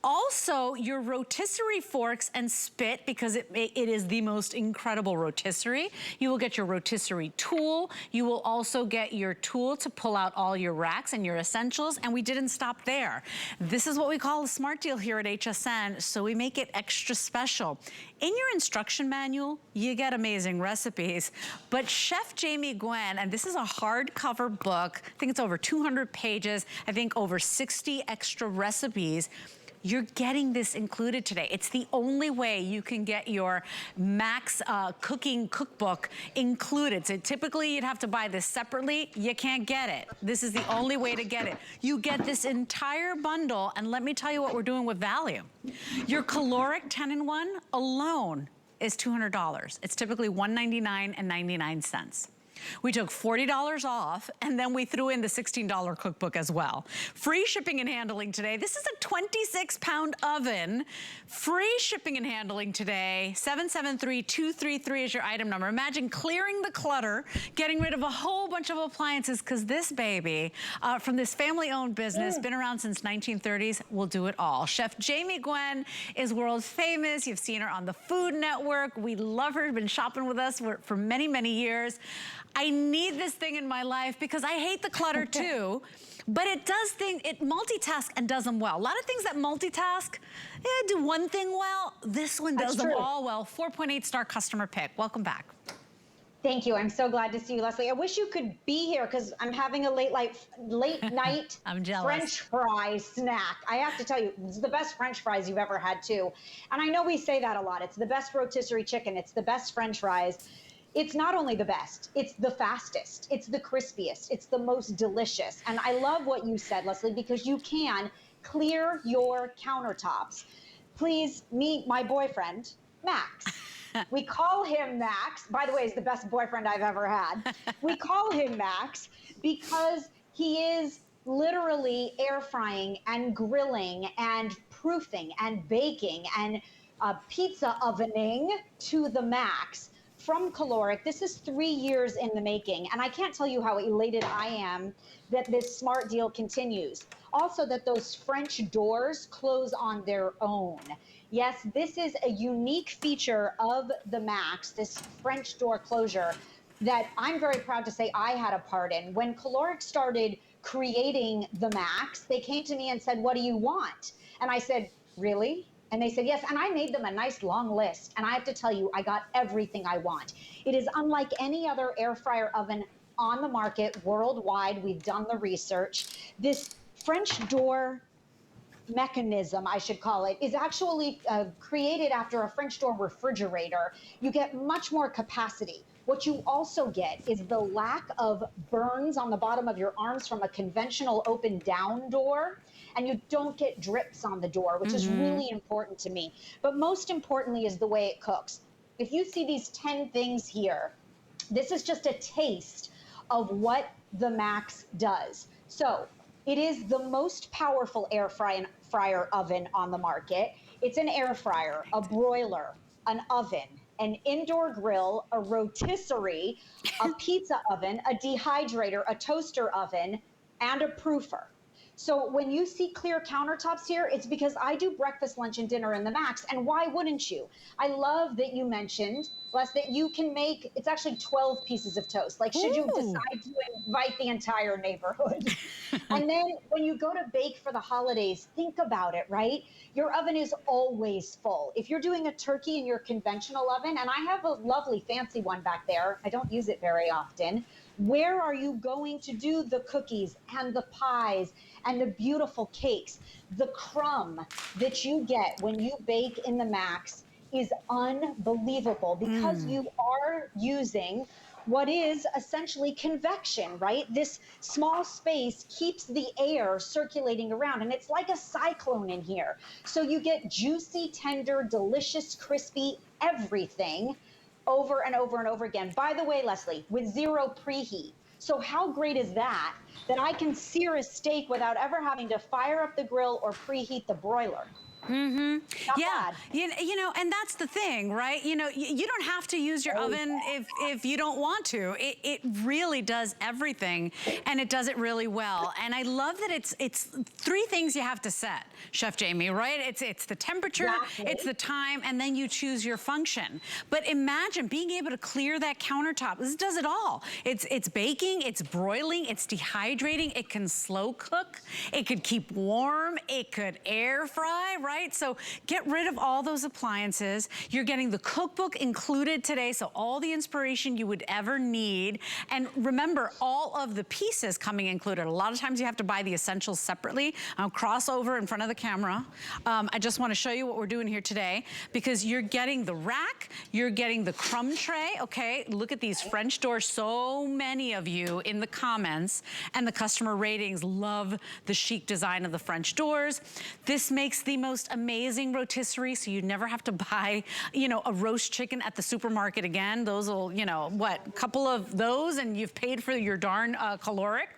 [SPEAKER 1] Also, your rotisserie forks and spit, because it is the most incredible rotisserie. You will get your rotisserie tool. You will also get your tool to pull out all your racks and your essentials, and we didn't stop there. This is what we call a smart deal here at HSN, so we make it extra special. In your instruction manual, you get amazing recipes, but Chef Jamie Gwen, and this is a hardcover book, I think it's over 200 pages, I think over 60 extra recipes. You're getting this included today. It's the only way you can get your Max cooking cookbook included. So typically you'd have to buy this separately. You can't get it. This is the only way to get it. You get this entire bundle, and let me tell you what we're doing with value. Your caloric 10-in-1 alone is $200. It's typically $199.99. We took $40 off, and then we threw in the $16 cookbook as well. Free shipping and handling today. This is a 26-pound oven. Free shipping and handling today. 773-233 is your item number. Imagine clearing the clutter, getting rid of a whole bunch of appliances, because this baby, from this family-owned business, been around since 1930s, will do it all. Chef Jamie Gwen is world famous. You've seen her on the Food Network. We love her, been shopping with us for many, many years. I need this thing in my life because I hate the clutter too, but it multitasks and does them well. A lot of things that multitask, do one thing well. This one does them all well. 4.8 star customer pick. Welcome back.
[SPEAKER 3] Thank you. I'm so glad to see you, Leslie. I wish you could be here because I'm having a late night
[SPEAKER 1] I'm jealous.
[SPEAKER 3] French fry snack. I have to tell you, it's the best French fries you've ever had too. And I know we say that a lot. It's the best rotisserie chicken. It's the best French fries. It's not only the best, it's the fastest, it's the crispiest, it's the most delicious. And I love what you said, Leslie, because you can clear your countertops. Please meet my boyfriend,
[SPEAKER 12] Max. We call him Max. By the way, he's the best boyfriend I've ever had. We call him Max because he is literally air frying and grilling and proofing and baking and pizza ovening to the max from Caloric. This is 3 years in the making, and I can't tell you how elated I am that this smart deal continues. Also, that those French doors close on their own. Yes, this is a unique feature of the Max, this French door closure, that I'm very proud to say I had a part in. When Caloric started creating the Max, they came to me and said, "What do you want?" And I said, "Really?" And they said, "Yes." And I made them a nice long list. And I have to tell you, I got everything I want. It is unlike any other air fryer oven on the market worldwide. We've done the research. This French door mechanism, I should call it, is actually created after a French door refrigerator. You get much more capacity. What you also get is the lack of burns on the bottom of your arms from a conventional open down door, and you don't get drips on the door, which is really important to me. But most importantly is the way it cooks. If you see these 10 things here, this is just a taste of what the Max does. So it is the most powerful air fryer oven on the market. It's an air fryer, a broiler, an oven, an indoor grill, a rotisserie, a pizza oven, a dehydrator, a toaster oven, and a proofer. So when you see clear countertops here, it's because I do breakfast, lunch, and dinner in the Max, and why wouldn't you? I love that you mentioned, Les, that you can make, it's actually 12 pieces of toast. Like, should you decide to invite the entire neighborhood? And then when you go to bake for the holidays, think about it, right? Your oven is always full. If you're doing a turkey in your conventional oven, and I have a lovely fancy one back there, I don't use it very often, where are you going to do the cookies and the pies and the beautiful cakes? The crumb that you get when you bake in the Max is unbelievable because you are using what is essentially convection, right? This small space keeps the air circulating around, and it's like a cyclone in here. So you get juicy, tender, delicious, crispy, everything over and over and over again. By the way, Leslie, with zero preheat. So how great is that, that I can sear a steak without ever having to fire up the grill or preheat the broiler?
[SPEAKER 1] Yeah, you know, and that's the thing, right? You know, you don't have to use your oven if you don't want to. It really does everything, and it does it really well. And I love that it's 3 things you have to set, Chef Jamie, right? It's the temperature, it's the time, and then you choose your function. But imagine being able to clear that countertop. This does it all. It's baking, it's broiling, it's dehydrating, it can slow cook, it could keep warm, it could air fry, right? So get rid of all those appliances. You're getting the cookbook included today, so all the inspiration you would ever need. And remember, all of the pieces coming included. A lot of times you have to buy the essentials separately. I'll cross over in front of the camera. I just want to show you what we're doing here today, because you're getting the rack, you're getting the crumb tray, okay? Look at these French doors. So many of you in the comments and the customer ratings love the chic design of the French doors. This makes the most amazing rotisserie, so you never have to buy, you know, a roast chicken at the supermarket again. Those will, you know, what, a couple of those and you've paid for your darn caloric.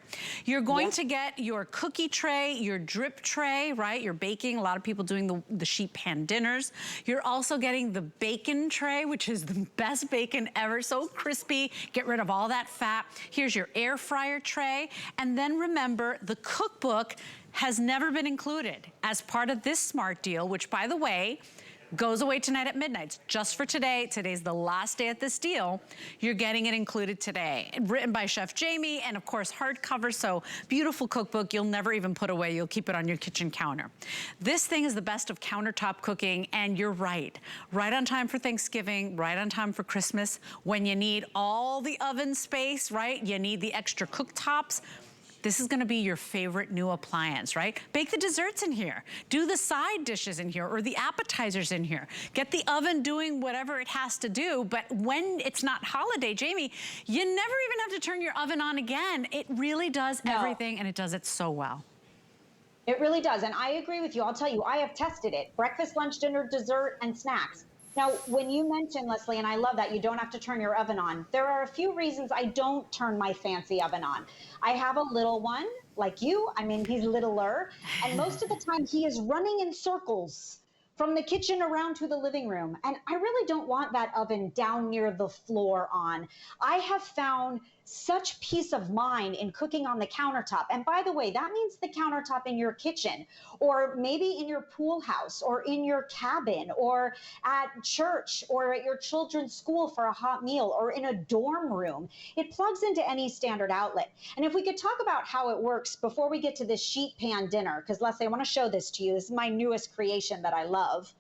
[SPEAKER 1] You're going to get your cookie tray, your drip tray, right? You're baking, a lot of people doing the sheet pan dinners. You're also getting the bacon tray, which is the best bacon ever, so crispy, get rid of all that fat. Here's your air fryer tray. And then remember, the cookbook has never been included as part of this smart deal, which, by the way, goes away tonight at midnight. It's just for today. Today's the last day at this deal. You're getting it included today. Written by Chef Jamie, and of course, hardcover, so beautiful cookbook you'll never even put away. You'll keep it on your kitchen counter. This thing is the best of countertop cooking, and you're right. Right on time for Thanksgiving, right on time for Christmas, when you need all the oven space, right? You need the extra cooktops. This is gonna be your favorite new appliance, right? Bake the desserts in here. Do the side dishes in here or the appetizers in here. Get the oven doing whatever it has to do, but when it's not holiday, Jamie, you never even have to turn your oven on again. It really does everything, and it does it so well.
[SPEAKER 12] It really does, and I agree with you. I'll tell you, I have tested it. Breakfast, lunch, dinner, dessert, and snacks. Now, when you mentioned, Leslie, and I love that, you don't have to turn your oven on. There are a few reasons I don't turn my fancy oven on. I have a little one, like you. I mean, he's littler. And most of the time, he is running in circles from the kitchen around to the living room. And I really don't want that oven down near the floor on. I have found such peace of mind in cooking on the countertop. And by the way, that means the countertop in your kitchen, or maybe in your pool house, or in your cabin, or at church, or at your children's school for a hot meal, or in a dorm room. It plugs into any standard outlet. And if we could talk about how it works before we get to this sheet pan dinner, because Leslie, I want to show this to you. This is my newest creation that I love.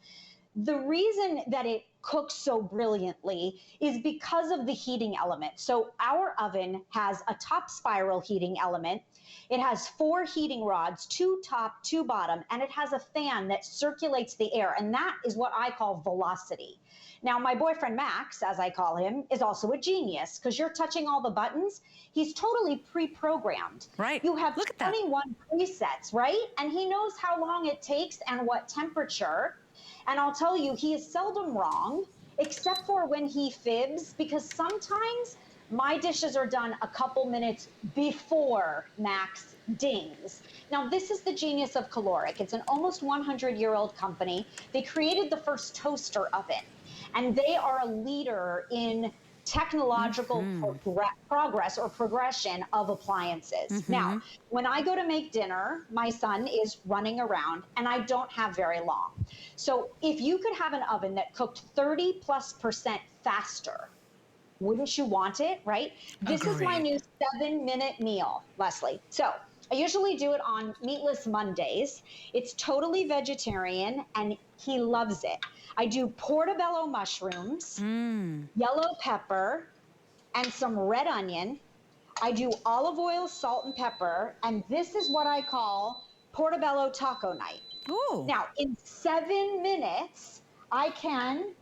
[SPEAKER 12] The reason that it cooks so brilliantly is because of the heating element. So our oven has a top spiral heating element. It has 4 heating rods, 2 top, 2 bottom, and it has a fan that circulates the air. And that is what I call velocity. Now, my boyfriend, Max, as I call him, is also a genius because you're touching all the buttons. He's totally pre-programmed.
[SPEAKER 1] Right.
[SPEAKER 12] You have
[SPEAKER 1] Look at that.
[SPEAKER 12] 21 presets, right? And he knows how long it takes and what temperature. And I'll tell you, he is seldom wrong, except for when he fibs, because sometimes my dishes are done a couple minutes before Max dings. Now, this is the genius of Caloric. It's an almost 100-year-old company. They created the first toaster oven, and they are a leader in technological progress or progression of appliances. Now, when I go to make dinner, my son is running around and I don't have very long. So if you could have an oven that cooked 30+% faster, wouldn't you want it, right? This is my new 7-minute meal, Leslie. So I usually do it on Meatless Mondays. It's totally vegetarian and he loves it. I do portobello mushrooms, yellow pepper, and some red onion. I do olive oil, salt, and pepper, and this is what I call portobello taco night.
[SPEAKER 1] Ooh.
[SPEAKER 12] Now, in 7 minutes, I can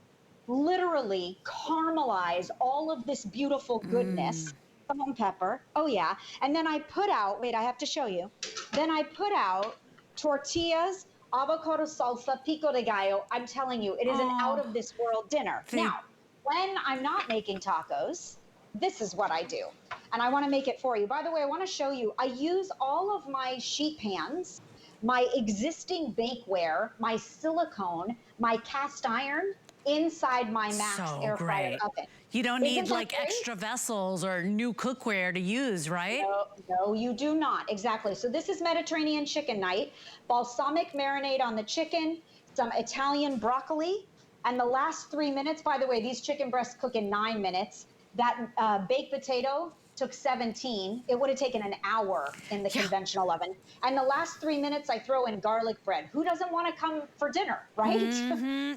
[SPEAKER 12] literally caramelize all of this beautiful goodness. Salt and pepper, oh yeah. And then I put out, wait, I have to show you. Then I put out tortillas, avocado salsa, pico de gallo. I'm telling you, it is an out of this world dinner. Now, when I'm not making tacos, this is what I do. And I want to make it for you. By the way, I want to show you, I use all of my sheet pans, my existing bakeware, my silicone, my cast iron inside my Max air fryer oven.
[SPEAKER 1] You don't need like extra vessels or new cookware to use, right?
[SPEAKER 12] No, you do not. Exactly. So this is Mediterranean chicken night. Balsamic marinade on the chicken, some Italian broccoli, and the last 3 minutes, by the way, these chicken breasts cook in 9 minutes. That baked potato took 17. It would have taken an hour in the conventional oven. And the last 3 minutes, I throw in garlic bread. Who doesn't want to come for dinner, right?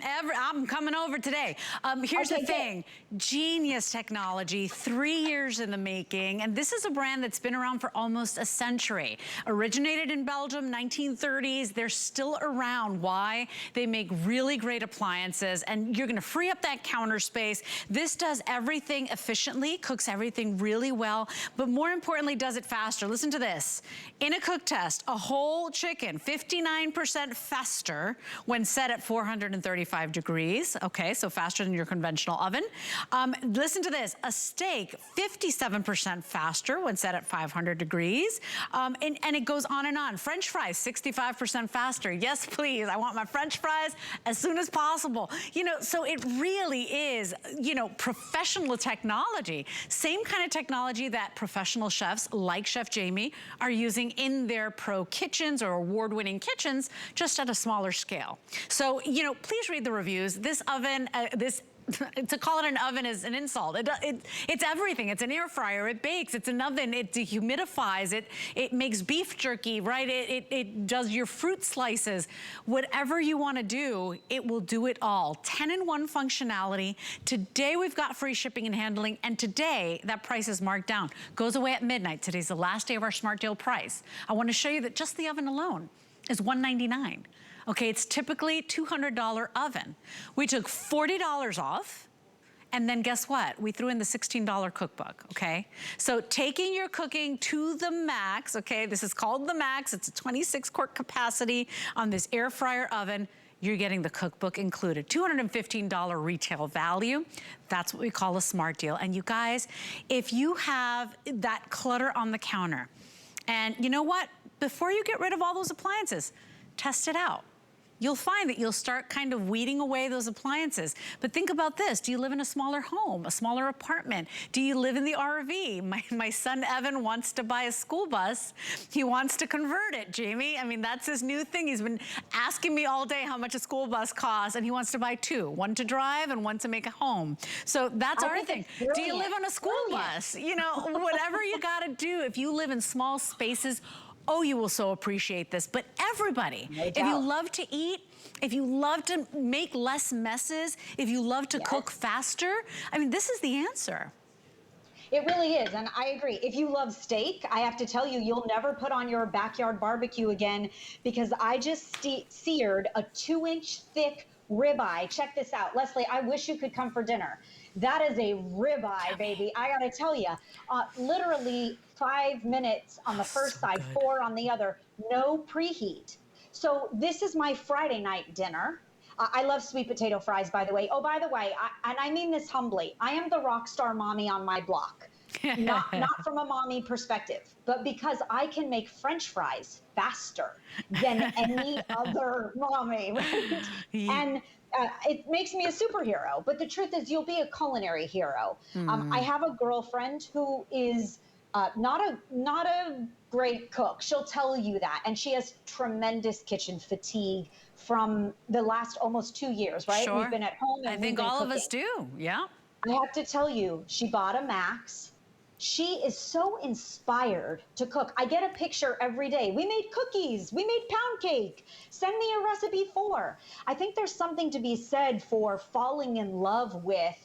[SPEAKER 1] I'm coming over today. Here's the thing. Genius technology, 3 years in the making. And this is a brand that's been around for almost a century. Originated in Belgium, 1930s. They're still around. Why? They make really great appliances. And you're going to free up that counter space. This does everything efficiently, cooks everything really well. But more importantly, does it faster. Listen to this. In a cook test, a whole chicken, 59% faster when set at 435 degrees. Okay, so faster than your conventional oven. Listen to this. A steak, 57% faster when set at 500 degrees. And it goes on and on. French fries, 65% faster. Yes, please. I want my French fries as soon as possible. You know, so it really is, you know, professional technology. Same kind of technology that professional chefs like Chef Jamie are using in their pro kitchens or award-winning kitchens, just at a smaller scale. So, you know, please read the reviews. This oven, to call it an oven is an insult. It's everything. It's an air fryer. It bakes. It's an oven. It dehumidifies. It makes beef jerky, right? It does your fruit slices. Whatever you want to do, it will do it all. 10-in-1 functionality. Today we've got free shipping and handling, and today that price is marked down. Goes away at midnight. Today's the last day of our Smart Deal price. I want to show you that just the oven alone is $199. Okay, it's typically $200 oven. We took $40 off, and then guess what? We threw in the $16 cookbook, okay? So taking your cooking to the max, okay? This is called the max. It's a 26-quart capacity on this air fryer oven. you're getting the cookbook included. $215 retail value. That's what we call a smart deal. And you guys, if you have that clutter on the counter, and you know what? Before you get rid of all those appliances, test it out. You'll find that you'll start kind of weeding away those appliances. But think about this. Do you live in a smaller home, a smaller apartment? Do you live in the RV? My son Evan wants to buy a school bus. He wants to convert it, Jamie. I mean, that's his new thing. He's been asking me all day how much a school bus costs, and he wants to buy two, one to drive and one to make a home. So that's our thing. Do you live on a school bus? You know, whatever you gotta do, if you live in small spaces, oh, you will so appreciate this. But everybody, if you love to eat, if you love to make less messes, if you love to cook faster, I mean, this is the answer.
[SPEAKER 12] It really is, and I agree. If you love steak, I have to tell you, you'll never put on your backyard barbecue again, because I just seared a 2-inch thick ribeye. Check this out. Leslie, I wish you could come for dinner. That is a ribeye, baby. I gotta tell you, literally 5 minutes on the first side, 4 on the other, no preheat. So this is my Friday night dinner. I love sweet potato fries, by the way. Oh, by the way, and I mean this humbly, I am the rock star mommy on my block. Not from a mommy perspective, but because I can make French fries faster than any other mommy, right? And it makes me a superhero. But the truth is, you'll be a culinary hero. I have a girlfriend who is not a great cook. She'll tell you that. And she has tremendous kitchen fatigue from the last almost 2 years, right?
[SPEAKER 1] Sure.
[SPEAKER 12] We've been at home. And
[SPEAKER 1] I think all of us do, yeah. I
[SPEAKER 12] have to tell you, she bought a Max. She is so inspired to cook. I get a picture every day. We made cookies. We made pound cake. Send me a recipe for. I think there's something to be said for falling in love with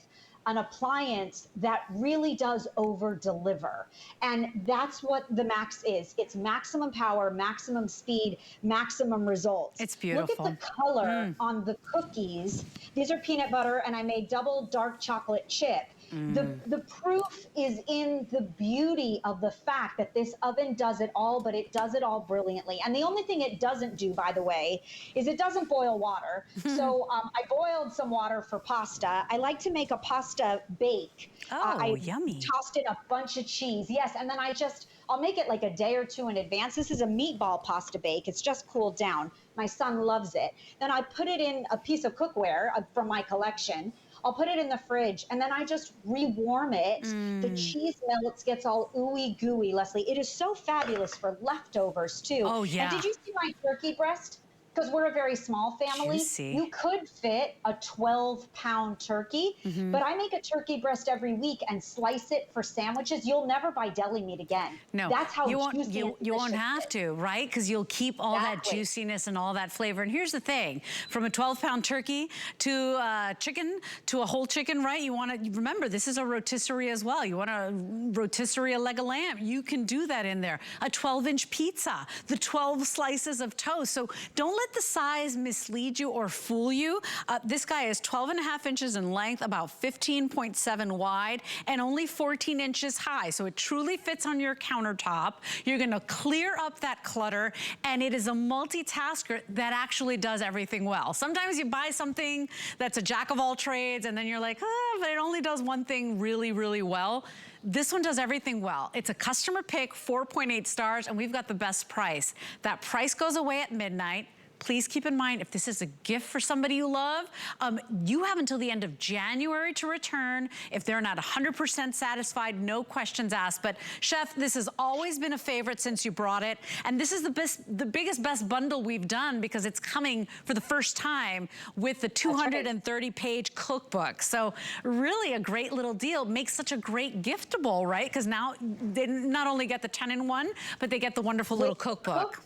[SPEAKER 12] an appliance that really does over-deliver. And that's what the Max is. It's maximum power, maximum speed, maximum results.
[SPEAKER 1] It's beautiful.
[SPEAKER 12] Look at the color on the cookies. These are peanut butter, and I made double dark chocolate chip. The proof is in the beauty of the fact that this oven does it all, but it does it all brilliantly. And the only thing it doesn't do, by the way, is it doesn't boil water. So I boiled some water for pasta. I like to make a pasta bake. I
[SPEAKER 1] yummy.
[SPEAKER 12] Tossed in a bunch of cheese. Yes, and then I'll make it like a day or two in advance. This is a meatball pasta bake. It's just cooled down. My son loves it. Then I put it in a piece of cookware from my collection. I'll put it in the fridge, and then I just rewarm it. The cheese melts, gets all ooey gooey, Leslie. It is so fabulous for leftovers, too.
[SPEAKER 1] Oh, yeah.
[SPEAKER 12] And did you see my turkey breast? Because we're a very small family.
[SPEAKER 1] Juicy.
[SPEAKER 12] You could fit a 12-pound turkey, but I make a turkey breast every week and slice it for sandwiches. You'll never buy deli meat again.
[SPEAKER 1] No,
[SPEAKER 12] that's how
[SPEAKER 1] you
[SPEAKER 12] juicy
[SPEAKER 1] won't have to, right? Because you'll keep all that juiciness and all that flavor. And here's the thing: from a 12-pound turkey to chicken to a whole chicken, right? You want to remember this is a rotisserie as well. You want a rotisserie a leg of lamb. You can do that in there. A 12-inch pizza, the 12 slices of toast. So don't let the size mislead you or fool you. This guy is 12.5 inches in length, about 15.7 wide, and only 14 inches high. So it truly fits on your countertop. You're gonna clear up that clutter, and it is a multitasker that actually does everything well. Sometimes you buy something that's a jack of all trades, and then you're like, but it only does one thing really, really well. This one does everything well. It's a customer pick, 4.8 stars, and we've got the best price. That price goes away at midnight. Please keep in mind, if this is a gift for somebody you love, you have until the end of January to return. If they're not 100% satisfied, no questions asked. But Chef, this has always been a favorite since you brought it. And this is the biggest, best bundle we've done because it's coming for the first time with the 230-page cookbook. So really a great little deal. Makes such a great giftable, right? Because now they not only get the 10-in-1, but they get the wonderful little cookbook.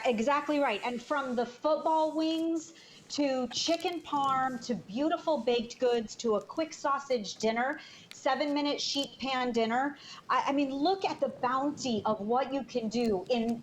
[SPEAKER 12] Exactly right. And from the football wings to chicken parm to beautiful baked goods to a quick sausage dinner, 7-minute sheet pan dinner. I mean, look at the bounty of what you can do in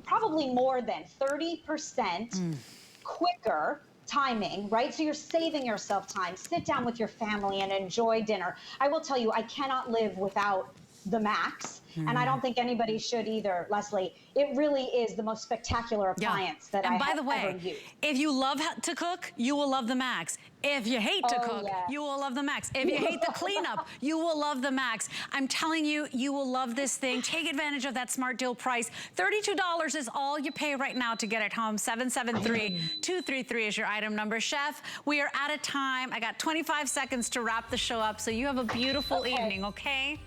[SPEAKER 12] probably more than 30% quicker timing, right? So you're saving yourself time. Sit down with your family and enjoy dinner. I will tell you, I cannot live without the Max. And I don't think anybody should either, Leslie. It really is the most spectacular appliance that I have ever used. And by the way,
[SPEAKER 1] if you love to cook, you will love the Max. If you hate to cook, you will love the Max. If you hate the cleanup, you will love the Max. I'm telling you, you will love this thing. Take advantage of that smart deal price. $32 is all you pay right now to get it home. 773-233 is your item number. Chef, we are out of time. I got 25 seconds to wrap the show up, so you have a beautiful evening, okay?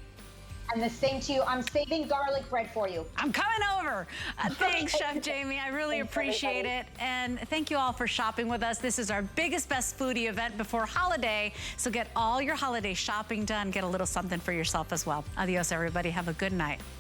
[SPEAKER 12] And the same to you. I'm saving garlic bread for you.
[SPEAKER 1] I'm coming over. Thanks, Chef Jamie. I really appreciate it. And thank you all for shopping with us. This is our biggest, best foodie event before holiday. So get all your holiday shopping done. Get a little something for yourself as well. Adios, everybody. Have a good night.